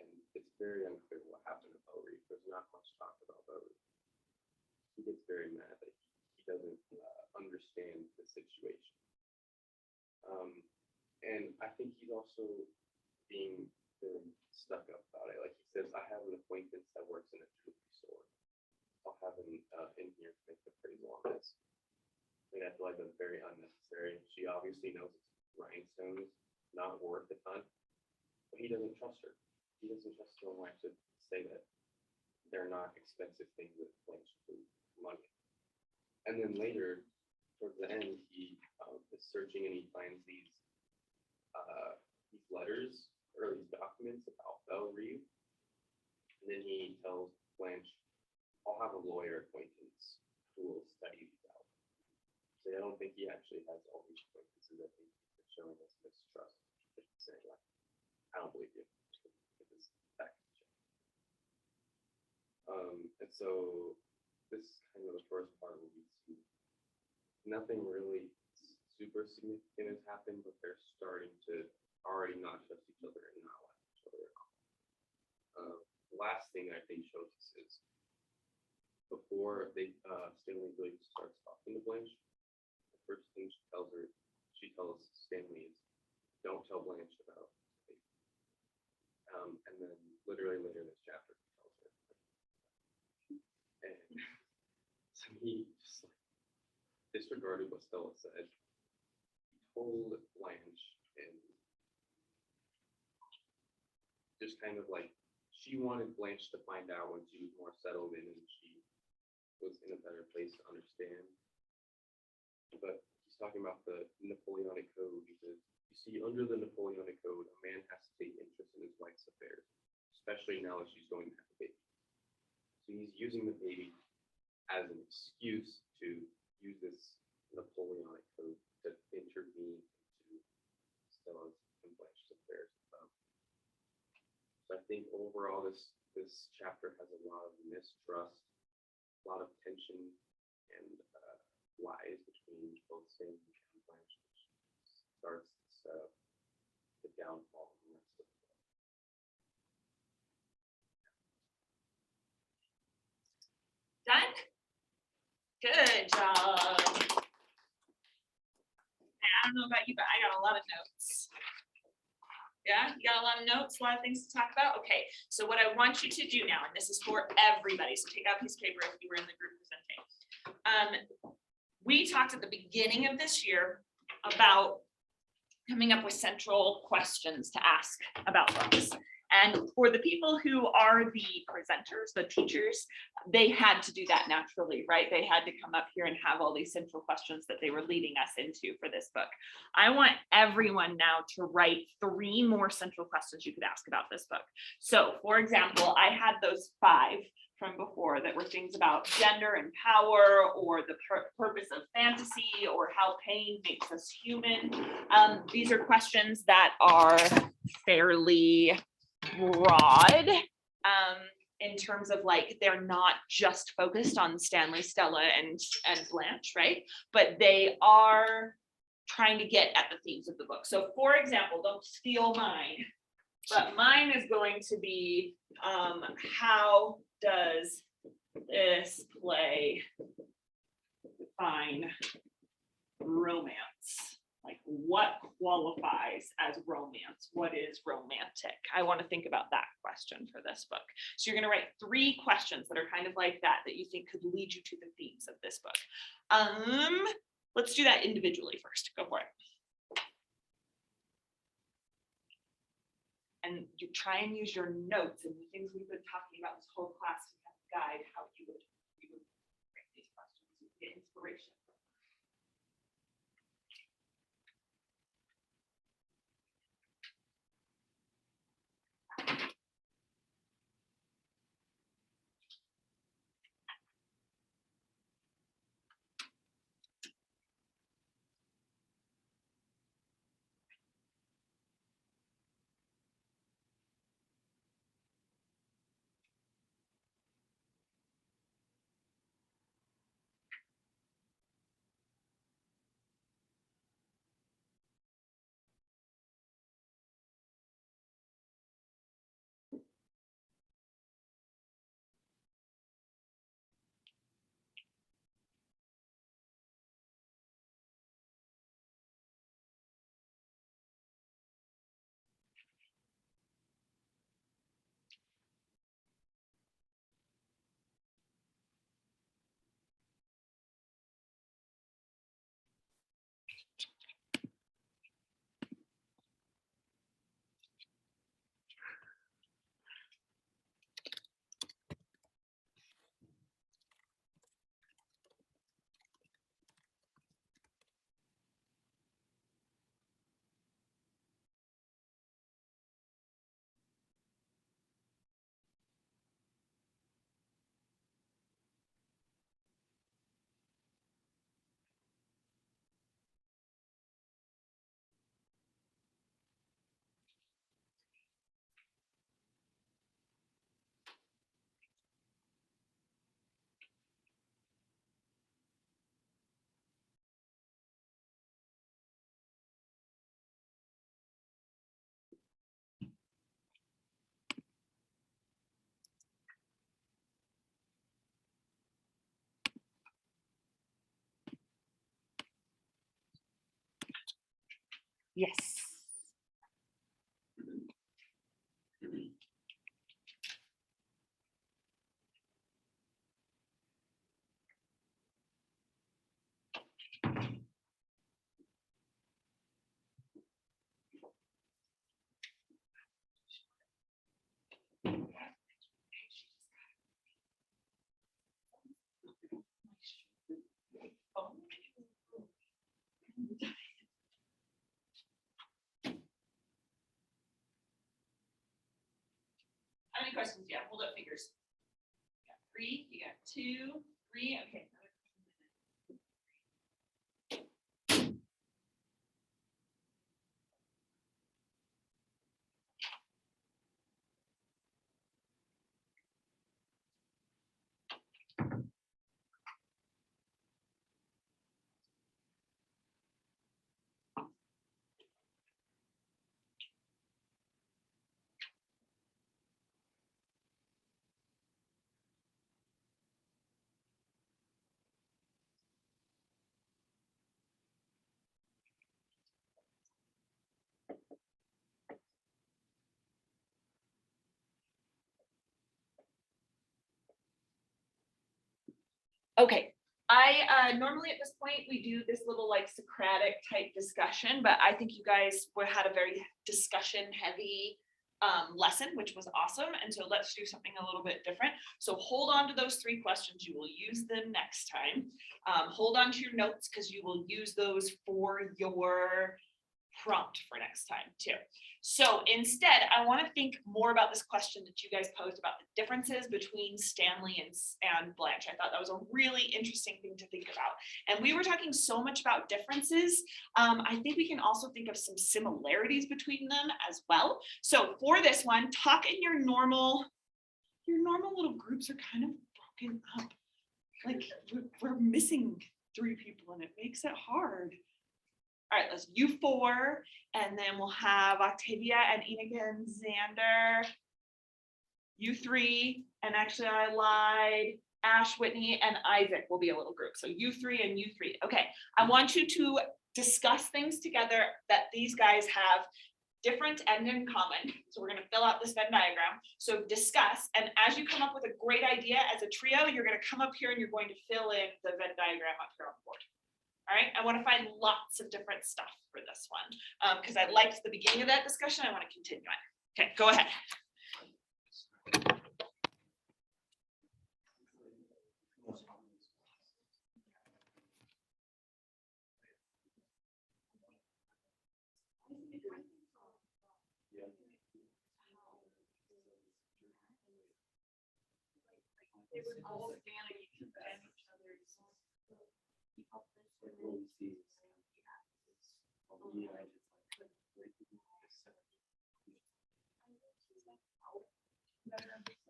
And it's very unclear what happened to Bellevue. There's not much talk about Bellevue. He gets very mad that he doesn't understand the situation. And I think he's also being very stuck up about it. Like he says, I have an acquaintance that works in a jewelry store. I'll have him in here to make the appraisal on this. And I feel like that's very unnecessary. She obviously knows it's rhinestones not worth a ton, but he doesn't trust her. He doesn't trust his own wife to say that they're not expensive things that Blanche put money. And then later, towards the end, he is searching and he finds these letters or these documents about Belle Reve. And then he tells Blanche, I'll have a lawyer acquaintance who will study these out. So I don't think he actually has all these acquaintances. I think he's showing us mistrust. Just saying, like, I don't believe you. Get this back to check. And so this is kind of the first part where we see nothing really super significant has happened, but they're starting to already not trust each other and not like each other at all. The last thing I think shows us is before they Stanley really starts talking to Blanche, the first thing she tells Stanley is, don't tell Blanche about it. And then literally later in this chapter, he tells her. And so he just like disregarded what Stella said. He told Blanche and just kind of like she wanted Blanche to find out when she was more settled in and she was in a better place to understand. But he's talking about the Napoleonic Code because you see under the Napoleonic Code, a man has to take interest in his wife's affairs, especially now that she's going to have a baby. So he's using the baby as an excuse to use this Napoleonic Code to intervene into Stella's and Blanche's affairs. So I think overall this chapter has a lot of mistrust, a lot of tension, and lies between both Stanley and Blanche, which starts to set up the downfall of the rest of the book. Done? Good job. I don't know about you, but I got a lot of notes. Yeah, you got a lot of notes, a lot of things to talk about. Okay, so what I want you to do now, and this is for everybody, so take out a piece of paper if you were in the group presenting. We talked at the beginning of this year about coming up with central questions to ask about books. And for the people who are the presenters, the teachers, they had to do that naturally, right? They had to come up here and have all these central questions that they were leading us into for this book. I want everyone now to write 3 more central questions you could ask about this book. So for example, I had those 5 from before that were things about gender and power, or the purpose of fantasy, or how pain makes us human. These are questions that are fairly broad in terms of like they're not just focused on Stanley, Stella, and Blanche, right? But they are trying to get at the themes of the book. So for example, don't steal mine, but mine is going to be how does this play define romance? Like what qualifies as romance? What is romantic? I want to think about that question for this book. So you're going to write 3 questions that are kind of like that you think could lead you to the themes of this book. Let's do that individually first. Go for it. And you try and use your notes and the things we've been talking about this whole class to kind of guide how you would write these questions and get inspiration. Yes. How many questions? Yeah, hold up fingers. You got 3, you got 2, 3, okay. Okay, I normally at this point, we do this little like Socratic type discussion, but I think you guys had a very discussion heavy lesson, which was awesome. And so let's do something a little bit different. So hold on to those 3 questions. You will use them next time. Hold on to your notes because you will use those for your prompt for next time too. So instead, I want to think more about this question that you guys posed about the differences between Stanley and Blanche. I thought that was a really interesting thing to think about. And we were talking so much about differences. I think we can also think of some similarities between them as well. So for this one, talk in your normal little groups are kind of broken up. Like we're missing 3 people and it makes it hard. All right, let's you 4, and then we'll have Octavia and Iniga and Xander. You 3, and actually I lied. Ash, Whitney, and Isaac will be a little group. So you 3 and you 3. Okay, I want you to discuss things together that these guys have different and in common. So we're going to fill out this Venn diagram. So discuss, and as you come up with a great idea as a trio, you're going to come up here and you're going to fill in the Venn diagram up here on the board. All right, I want to find lots of different stuff for this one because I liked the beginning of that discussion. I want to continue on. Okay, go ahead. They would all stand each other's.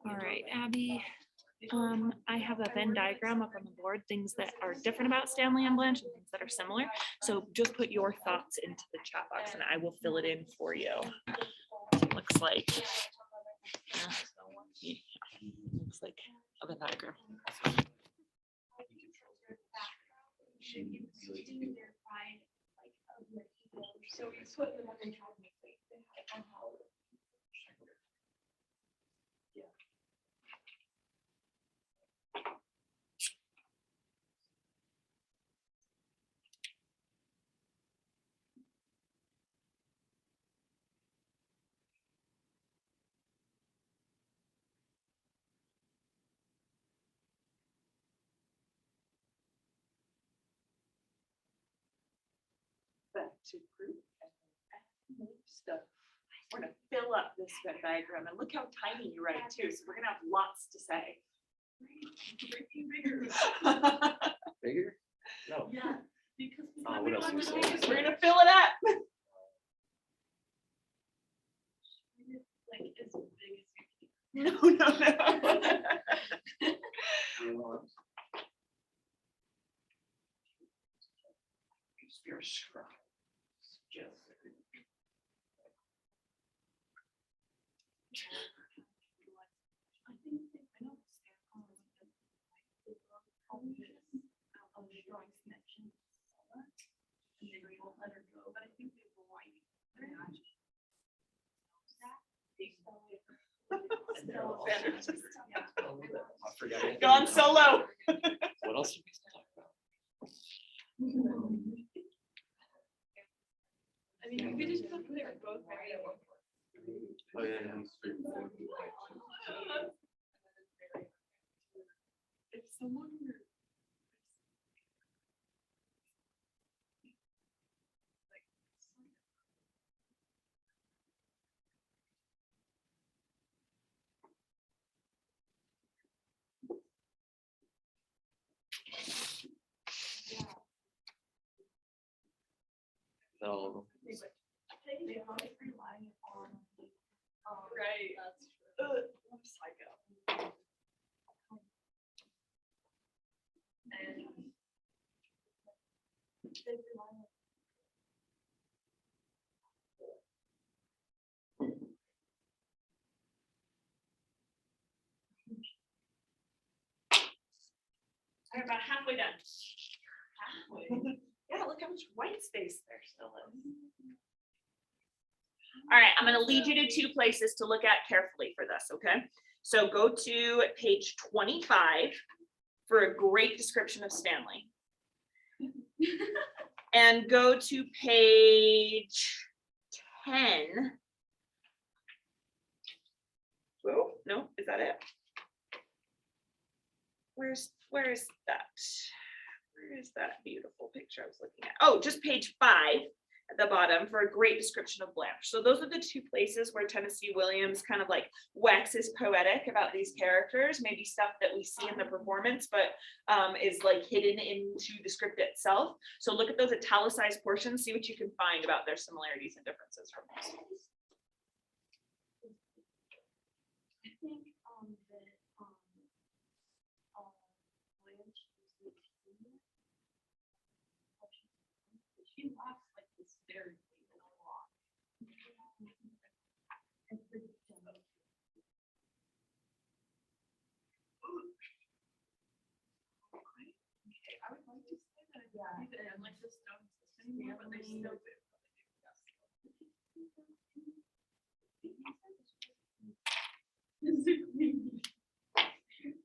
All right, Abby. I have a Venn diagram up on the board, things that are different about Stanley and Blanche and things that are similar. So just put your thoughts into the chat box and I will fill it in for you. Looks like, yeah, looks like a Venn diagram. So we put them on the top of the plate. Back to group and move stuff. We're gonna fill up this Venn diagram and look how tiny you write too. So we're gonna have lots to say. Bigger. Bigger? No. Yeah, because. Oh, what else do we say? We're gonna fill it up. Like as big as you No, no, no. You're a scrub. Just. I think I know of the drawing connection. And they won't let her go, but I think they were whining. I forgot. Gone solo. What else did we talk about? I mean, we just put there both very Oh, yeah, I'm straightforward. if someone were. No. Right. I'm psycho. We're about halfway done. Halfway. Yeah, look how much white space there still is. All right, I'm gonna lead you to two places to look at carefully for this, okay? So go to page 25 for a great description of Stanley. And go to page 10. Oh, no, is that it? Where is that? Where is that beautiful picture I was looking at? Oh, just page 5 at the bottom for a great description of Blanche. So those are the two places where Tennessee Williams kind of like waxes poetic about these characters, maybe stuff that we see in the performance, but is like hidden into the script itself. So look at those italicized portions, see what you can find about their similarities and differences from those. I think Blanche is the senior. She laughs like hysterically a lot. And pretty dumb. Okay, I would like to say that I believe that Alexis don't exist anymore, but they still do.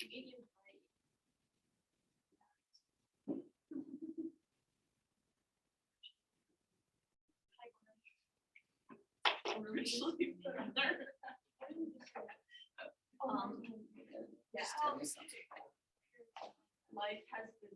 Medium height. Originally, yeah. Life has been.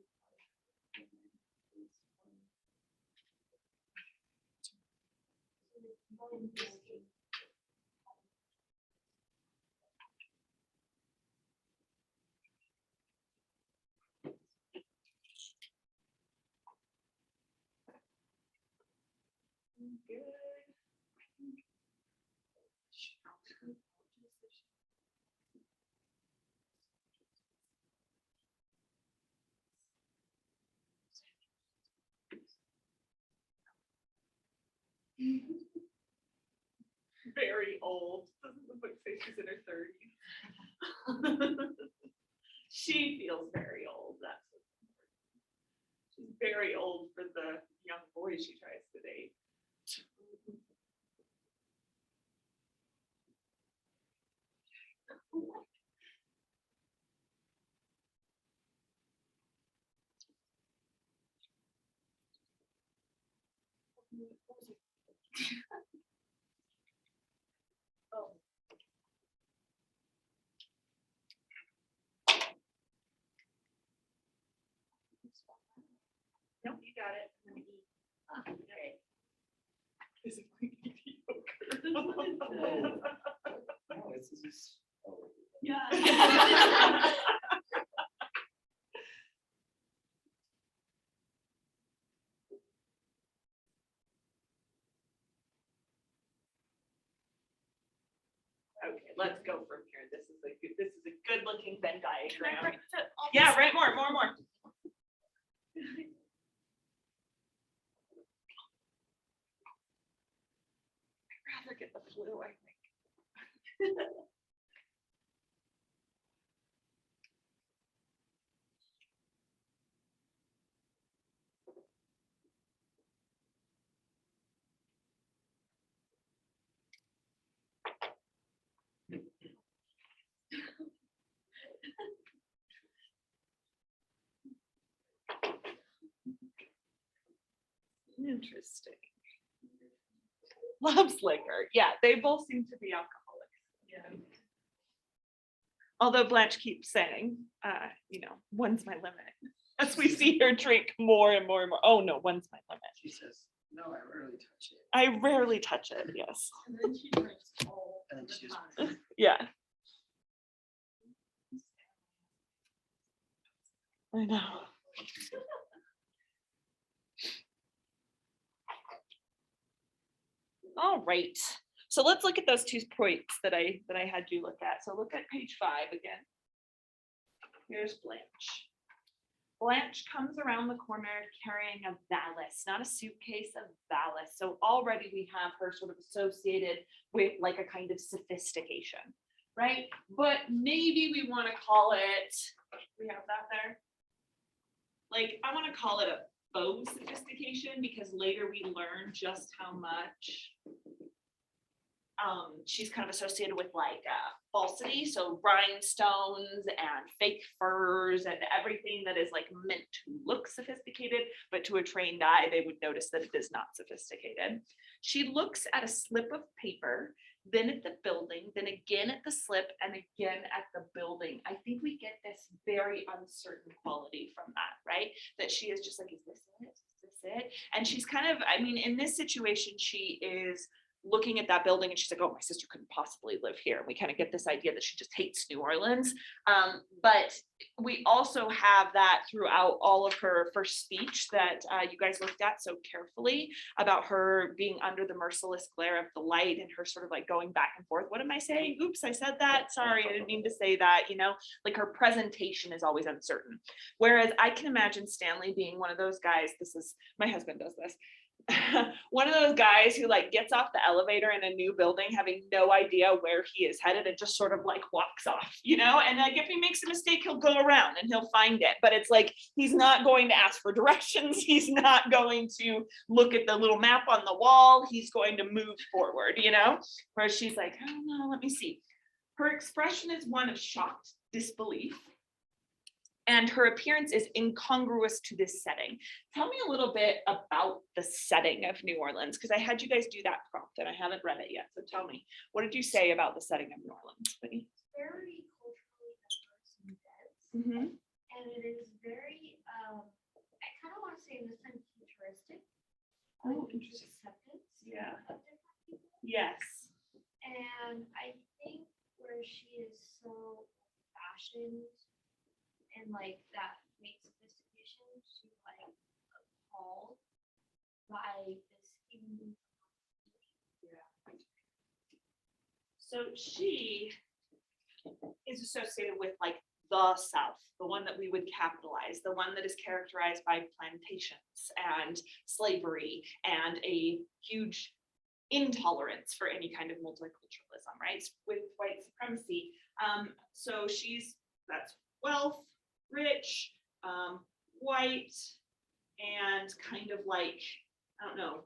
Very old. Doesn't look like say she's in her 30s. She feels very old. That's what's important. She's very old for the young boy she tries to date. Nope, you got it. Okay. This is like mediocre. No, it's just. Oh. Yeah. Okay, let's go from here. This is a good looking Venn diagram. Yeah, right, more. I'd rather get the flu, I think. Interesting. Loves liquor. Yeah, they both seem to be alcoholics. Yeah. Although Blanche keeps saying, one's my limit. As we see her drink more and more and more. Oh no, one's my limit. She says, no, I rarely touch it. I rarely touch it. Yes. And then she drinks all And then the she just- time. Yeah. I know. All right. So let's look at those 2 points that I had you look at. So look at page 5 again. Here's Blanche. Blanche comes around the corner carrying a valise, not a suitcase, a valise. So already we have her sort of associated with like a kind of sophistication, right? But maybe we want to call it, we have that there. Like, I want to call it a faux sophistication because later we learn just how much she's kind of associated with like falsity, so rhinestones and fake furs and everything that is like meant to look sophisticated, but to a trained eye, they would notice that it is not sophisticated. She looks at a slip of paper, then at the building, then again at the slip, and again at the building. I think we get this very uncertain quality from that, right? That she is just like, is this it? Is this it? And she's kind of, I mean, in this situation, she is looking at that building and she's like, oh, my sister couldn't possibly live here. And we kind of get this idea that she just hates New Orleans. But we also have that throughout all of her first speech that you guys looked at so carefully about her being under the merciless glare of the light and her sort of like going back and forth. What am I saying? Oops, I said that. Sorry, I didn't mean to say that. Like her presentation is always uncertain. Whereas I can imagine Stanley being one of those guys. My husband does this. One of those guys who like gets off the elevator in a new building having no idea where he is headed and just sort of like walks off, and like if he makes a mistake he'll go around and he'll find it, but it's like he's not going to ask for directions, he's not going to look at the little map on the wall, he's going to move forward, whereas she's like, oh no, let me see. Her expression is one of shocked disbelief. And her appearance is incongruous to this setting. Tell me a little bit about the setting of New Orleans, because I had you guys do that prompt and I haven't read it yet. So tell me, what did you say about the setting of New Orleans, Whitney? Very culturally diverse and dense. Mm-hmm. And it is very, I kind of want to say in this time futuristic. Oh, like interesting. Acceptance. Yeah. Of different people. Yes. And I think where she is so fashioned and like that makes sophistication, she's like appalled by this human. So she is associated with like the South, the one that we would capitalize, the one that is characterized by plantations and slavery and a huge intolerance for any kind of multiculturalism, right? With white supremacy. So that's wealth, rich, white, and kind of like, I don't know,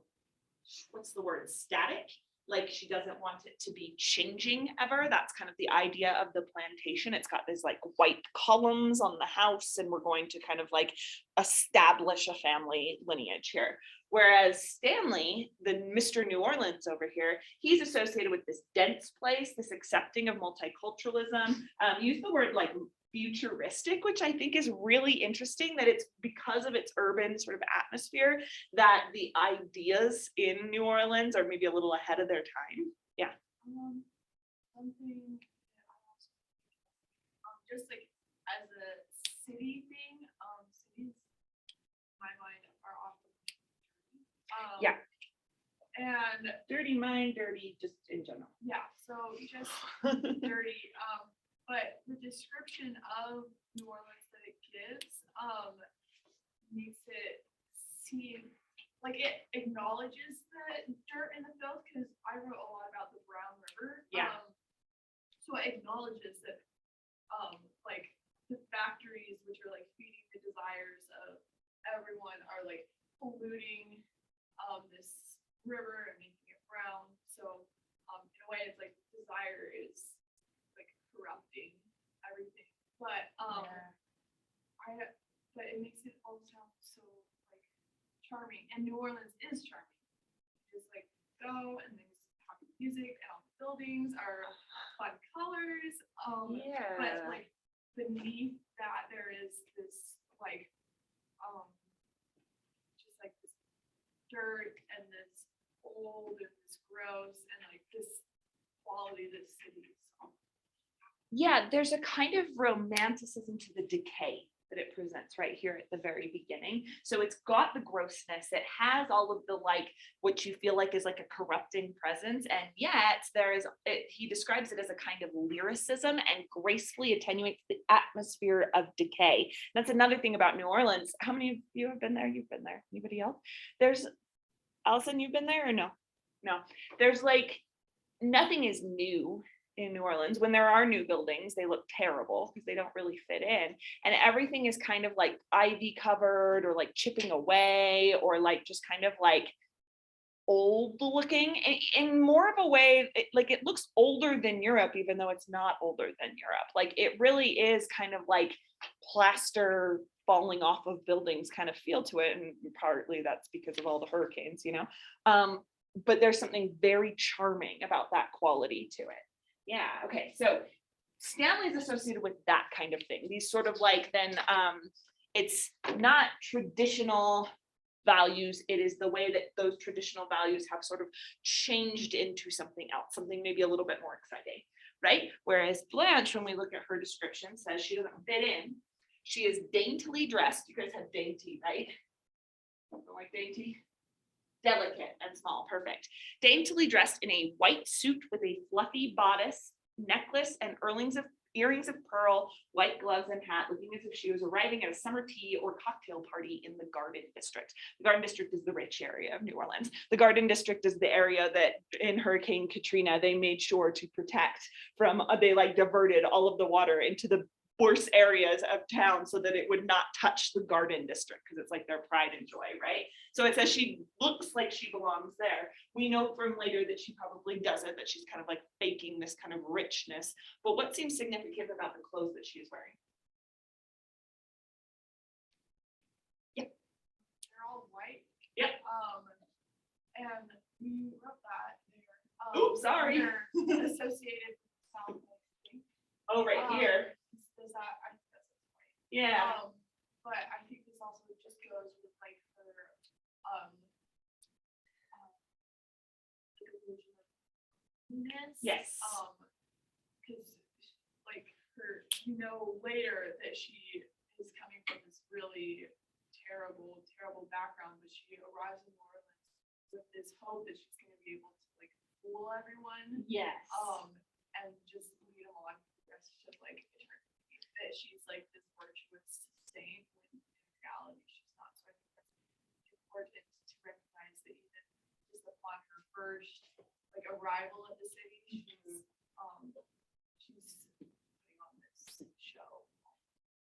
what's the word, static? Like she doesn't want it to be changing ever. That's kind of the idea of the plantation. It's got these like white columns on the house and we're going to kind of like establish a family lineage here. Whereas Stanley, the Mr. New Orleans over here, he's associated with this dense place, this accepting of multiculturalism. Use the word like futuristic, which I think is really interesting, that it's because of its urban sort of atmosphere that the ideas in New Orleans are maybe a little ahead of their time. Yeah. Something that I also, just like as a city thing, cities, in my mind are often dirty. Yeah. And Dirty mind, dirty just in general. yeah, so just dirty, but the description of New Orleans that it gives, makes it seem like it acknowledges the dirt and the filth, because I wrote a lot about the Brown River. Yeah. So it acknowledges that, like the factories, which are like feeding the desires of everyone, are like polluting, this river and making it brown. So, in a way, it's like desire is like corrupting everything, but but it makes it all sound so like charming, and New Orleans is charming. Just like go and there's happy music and all the buildings are fun colors. But like beneath that there is this like just like this dirt and this old and this gross and like this quality of the city. So Yeah, there's a kind of romanticism to the decay that it presents right here at the very beginning. So it's got the grossness, it has all of the like what you feel like is like a corrupting presence, and yet there is he describes it as a kind of lyricism and gracefully attenuates the atmosphere of decay. That's another thing about New Orleans. How many of you have been there? You've been there. Anybody else? There's Allison, you've been there or no? No. There's like nothing is new in New Orleans. When there are new buildings, they look terrible because they don't really fit in. And everything is kind of like ivy covered or like chipping away or like just kind of like old looking in more of a way, like it looks older than Europe, even though it's not older than Europe. Like it really is kind of like plaster falling off of buildings kind of feel to it. And partly that's because of all the hurricanes, you know? But there's something very charming about that quality to it. Yeah, okay, so Stanley is associated with that kind of thing. These sort of like then it's not traditional values, it is the way that those traditional values have sort of changed into something else, something maybe a little bit more exciting, right? Whereas Blanche, when we look at her description, says she doesn't fit in. She is daintily dressed. You guys have dainty, right? Something like dainty. Delicate and small, perfect. Daintily dressed in a white suit with a fluffy bodice, necklace, and earrings of pearl, white gloves and hat, looking as if she was arriving at a summer tea or cocktail party in the Garden District. The Garden District is the rich area of New Orleans. The Garden District is the area that in Hurricane Katrina, they made sure to protect from, they like diverted all of the water into the worse areas of town so that it would not touch the Garden District because it's like their pride and joy, right? So it says she looks like she belongs there. We know from later that she probably doesn't, that she's kind of like faking this kind of richness. But what seems significant about the clothes that she is wearing? Yep. they're all white. Yep. And we wrote that there. Oops, sorry. They're associated with South Lake, I think. Oh, right here. Does that, I think that's right. Yeah. But I think this also just goes with like her, like illusion of newness. Yes. Cause like her, you know, later that she is coming from this really terrible background, but she arrives in New Orleans with this hope that she's gonna be able to like fool everyone. Yes. And just lead them along the rest of like that she's like this virtuous saint when in reality she's not. So I think that's important to recognize that even just upon her first like arrival at the city, she's putting on this show.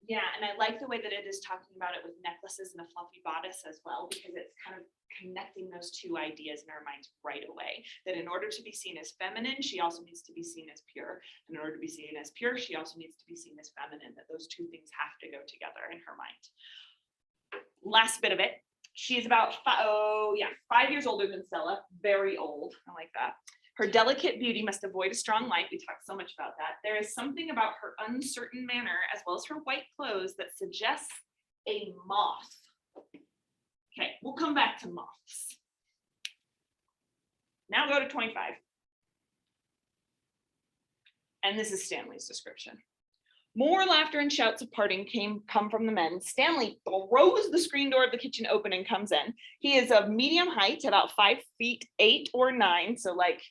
Yeah, and I like the way that it is talking about it with necklaces and a fluffy bodice as well, because it's kind of connecting those two ideas in our minds right away. That in order to be seen as feminine, she also needs to be seen as pure. And in order to be seen as pure, she also needs to be seen as feminine, that those two things have to go together in her mind. Last bit of it. She is about 5 years older than Stella, very old. I like that. Her delicate beauty must avoid a strong light. We talked so much about that. There is something about her uncertain manner, as well as her white clothes, that suggests a moth. Okay, we'll come back to moths. Now go to 25. And this is Stanley's description. More laughter and shouts of parting come from the men. Stanley throws the screen door of the kitchen open and comes in. He is of medium height, about 5 feet 8 or 9. So like,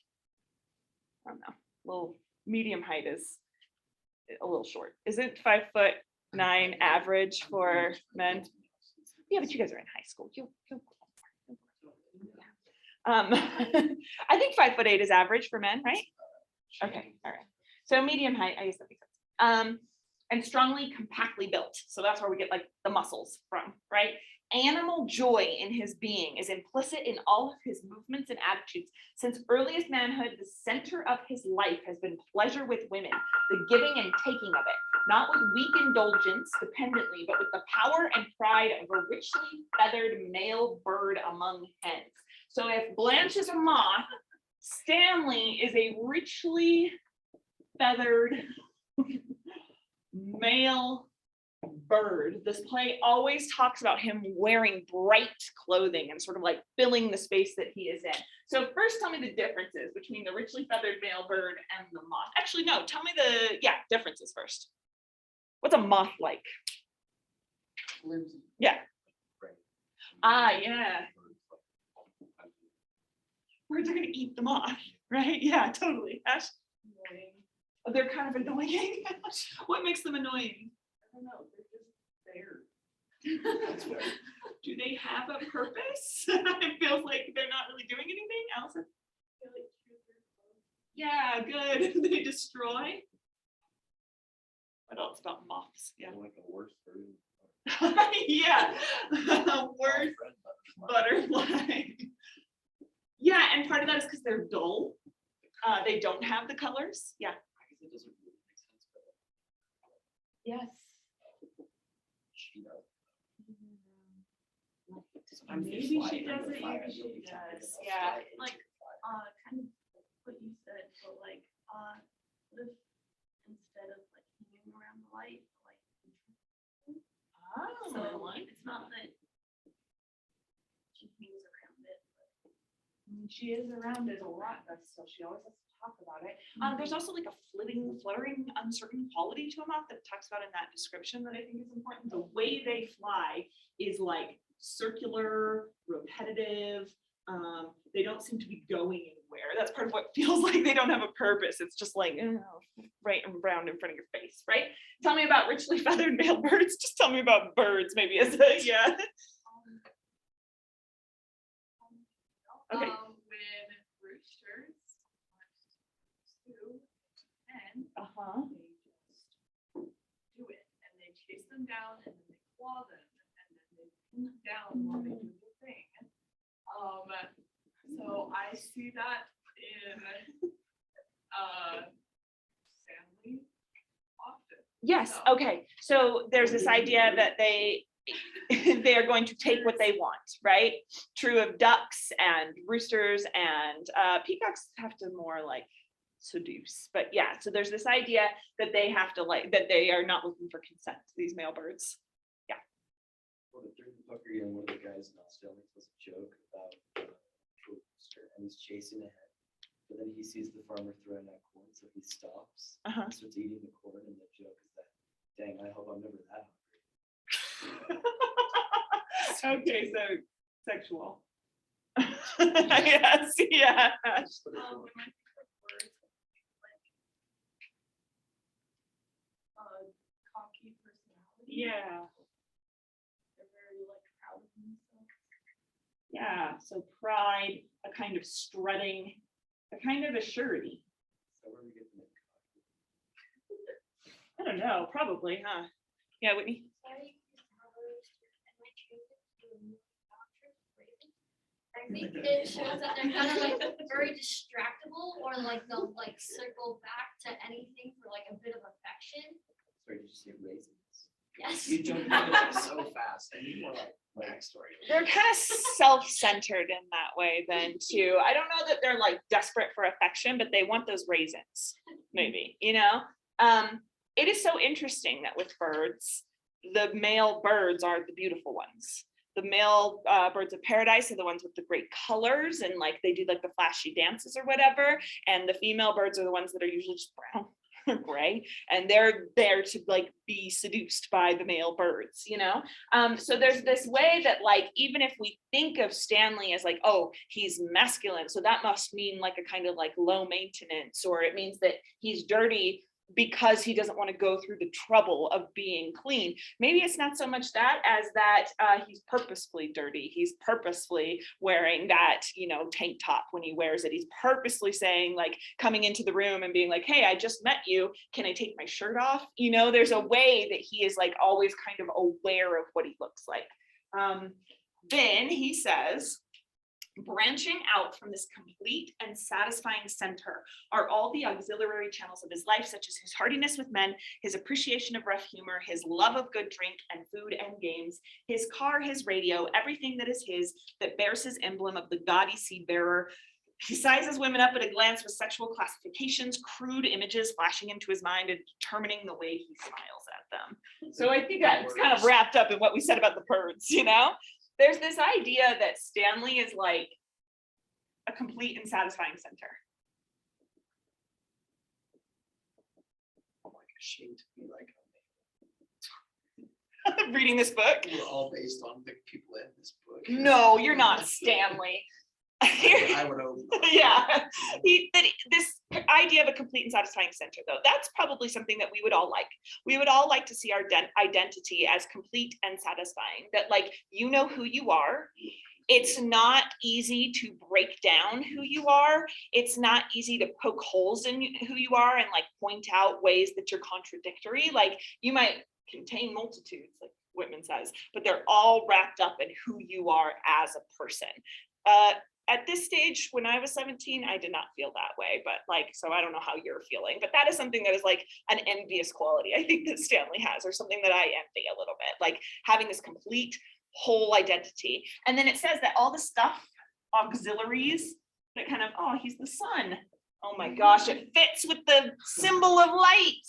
I don't know, little medium height is a little short. Isn't 5'9" average for men? Yeah, but you guys are in high school. I think 5'8" is average for men, right? Okay, all right. So medium height, I guess that makes sense. And strongly, compactly built. So that's where we get like the muscles from, right? Animal joy in his being is implicit in all of his movements and attitudes. Since earliest manhood, the center of his life has been pleasure with women, the giving and taking of it. not with weak indulgence dependently, but with the power and pride of a richly feathered male bird among hens. So if Blanche is a moth, Stanley is a richly feathered male bird. This play always talks about him wearing bright clothing and sort of like filling the space that he is in. So first tell me the differences between the richly feathered male bird and the moth. Actually, no, tell me the, differences first. What's a moth like? Yeah. Ah, yeah. Birds are gonna eat the moth, right? Yeah, totally. Ash? Oh, they're kind of annoying. What makes them annoying? I don't know. They're just there. Do they have a purpose? It feels like they're not really doing anything. Allison? Yeah, good. They destroy. What else about moths? Yeah. Like the worst bird. Yeah. Worst butterfly. Yeah, and part of that is because they're dull. They don't have the colors. Yeah. I guess it doesn't really make sense, but Yes. she does. Maybe she does it, maybe she does. Yeah. Like, kind of what you said, but like, what if instead of like hanging around the light, like. So like, it's not that she hangs around it, but. She is around it a lot, that's so she always has to talk about it. There's also like a fluttering, uncertain quality to a moth that talks about in that description that I think is important. The way they fly is like circular, repetitive. They don't seem to be going anywhere. That's part of what feels like they don't have a purpose. It's just like right and round in front of your face, right? Tell me about richly feathered male birds. Just tell me about birds, maybe as a yeah. Okay. When roosters stew and Uh-huh. they just do it and they chase them down and then they claw them and then they pin them down while they do the thing. So I see that in Stanley often. Yes, So- okay. So there's this idea that they are going to take what they want, right? True of ducks and roosters and peacocks have to more like seduce. But yeah, so there's this idea that they have to like, that they are not looking for consent, these male birds. Well, the third pucker and one of the guys in Australia was a joke about a rooster, and he's chasing ahead. But then he sees the farmer throwing out corn, so he stops. Uh-huh. And starts eating the corn, and the joke is that, dang, I hope I'm never that hungry. Okay, so sexual. Yes, yeah. When I think of words, like cocky personality. Yeah, They're very like proud of themselves. yeah. So pride, a kind of strutting, a kind of a surety. So where we get the name cocky? I don't know, probably, huh? Yeah, Whitney? Sorry, and my treatment to remove doctrine raven. I think it shows that they're kind of like very distractible, or like they'll like circle back to anything for like a bit of affection. Sorry, did you say raisins? Yes. You jumped into that so fast. I need more like backstory. They're kind of self-centered in that way then too. I don't know that they're like desperate for affection, but they want those raisins, maybe, you know? It is so interesting that with birds, the male birds are the beautiful ones. The male birds of paradise are the ones with the great colors and like they do like the flashy dances or whatever. And the female birds are the ones that are usually just brown or gray, and they're there to like be seduced by the male birds, you know? So there's this way that like, even if we think of Stanley as like, oh, he's masculine, so that must mean like a kind of like low maintenance, or it means that he's dirty because he doesn't want to go through the trouble of being clean. Maybe it's not so much that as that he's purposefully dirty. He's purposefully wearing that, you know, tank top when he wears it. He's purposely saying like coming into the room and being like, hey, I just met you. Can I take my shirt off? You know, there's a way that he is like always kind of aware of what he looks like. Then he says, Branching out from this complete and satisfying center are all the auxiliary channels of his life, such as his heartiness with men, his appreciation of rough humor, his love of good drink and food and games, his car, his radio, everything that is his, that bears his emblem of the gaudy seed bearer. He sizes women up at a glance with sexual classifications, crude images flashing into his mind and determining the way he smiles at them. So I think that's kind of wrapped up in what we said about the birds, you know? There's this idea that Stanley is like a complete and satisfying center. Oh my gosh, shame to be like, Reading this book. we're all based on the people in this book. No, you're not Stanley. I would hope. not. Yeah, this idea of a complete and satisfying center, though, that's probably something that we would all like. We would all like to see our identity as complete and satisfying, that like, you know who you are. It's not easy to break down who you are. It's not easy to poke holes in who you are and like point out ways that you're contradictory. Like you might contain multitudes, like Whitman says, but they're all wrapped up in who you are as a person. At this stage, when I was 17, I did not feel that way, but like, so I don't know how you're feeling, but that is something that is like an envious quality I think that Stanley has, or something that I envy a little bit, like having this complete whole identity. And then it says that all the stuff, auxiliaries, that kind of, oh, he's the sun. Oh my gosh, it fits with the symbol of light.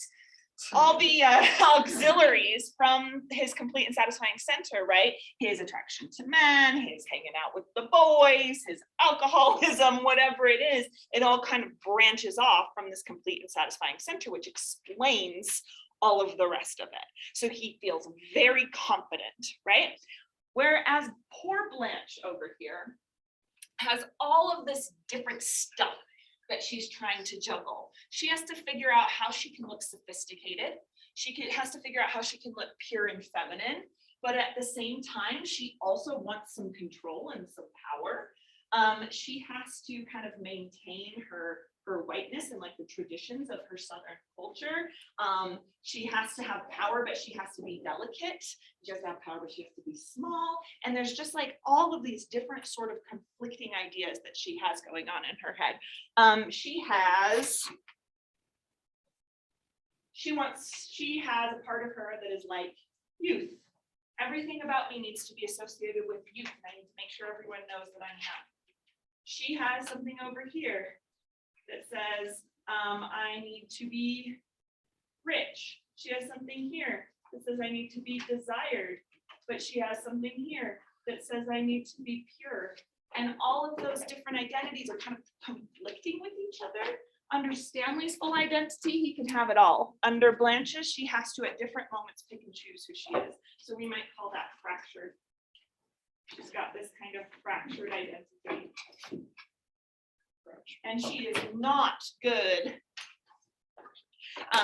All the auxiliaries from his complete and satisfying center, right? His attraction to men, his hanging out with the boys, his alcoholism, whatever it is, it all kind of branches off from this complete and satisfying center, which explains all of the rest of it. So he feels very confident, right? Whereas poor Blanche over here has all of this different stuff that she's trying to juggle. She has to figure out how she can look sophisticated. Has to figure out how she can look pure and feminine, but at the same time, she also wants some control and some power. She has to kind of maintain her whiteness and like the traditions of her Southern culture. She has to have power, but she has to be delicate. She has to have power, but she has to be small. And there's just like all of these different sort of conflicting ideas that she has going on in her head. She has a part of her that is like youth. Everything about me needs to be associated with youth, and I need to make sure everyone knows that I'm young. She has something over here that says, I need to be rich. She has something here that says I need to be desired, but she has something here that says I need to be pure. And all of those different identities are kind of conflicting with each other. Under Stanley's full identity, he can have it all. Under Blanche's, she has to at different moments pick and choose who she is. So we might call that fractured. She's got this kind of fractured identity. And she is not good.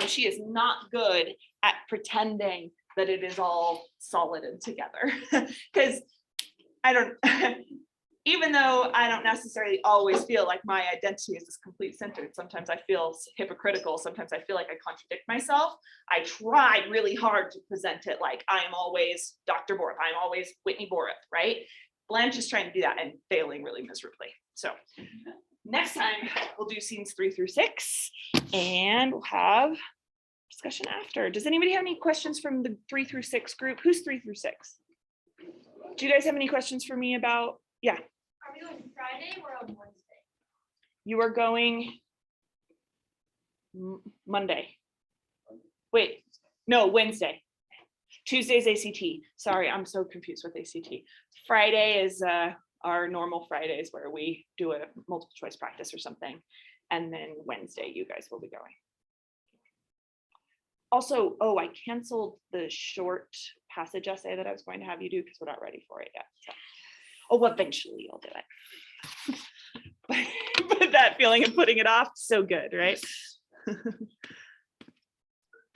She is not good at pretending that it is all solid and together. Because even though I don't necessarily always feel like my identity is this complete centered, sometimes I feel hypocritical. Sometimes I feel like I contradict myself. I try really hard to present it like I am always Dr. Borth. I'm always Whitney Borth, right? Blanche is trying to do that and failing really miserably. So next time we'll do scenes 3 through 6 and we'll have discussion after. Does anybody have any questions from the 3 through 6 group? Who's 3 through 6? Do you guys have any questions for me about, yeah? Are we going Friday or on Wednesday? You are going Monday. Wait, no, Wednesday. Tuesday's ACT. Sorry, I'm so confused with ACT. Friday is our normal Fridays where we do a multiple choice practice or something. And then Wednesday, you guys will be going. Also, oh, I canceled the short passage essay that I was going to have you do because we're not ready for it yet. So. Oh, eventually you'll do it. But that feeling of putting it off, so good, right?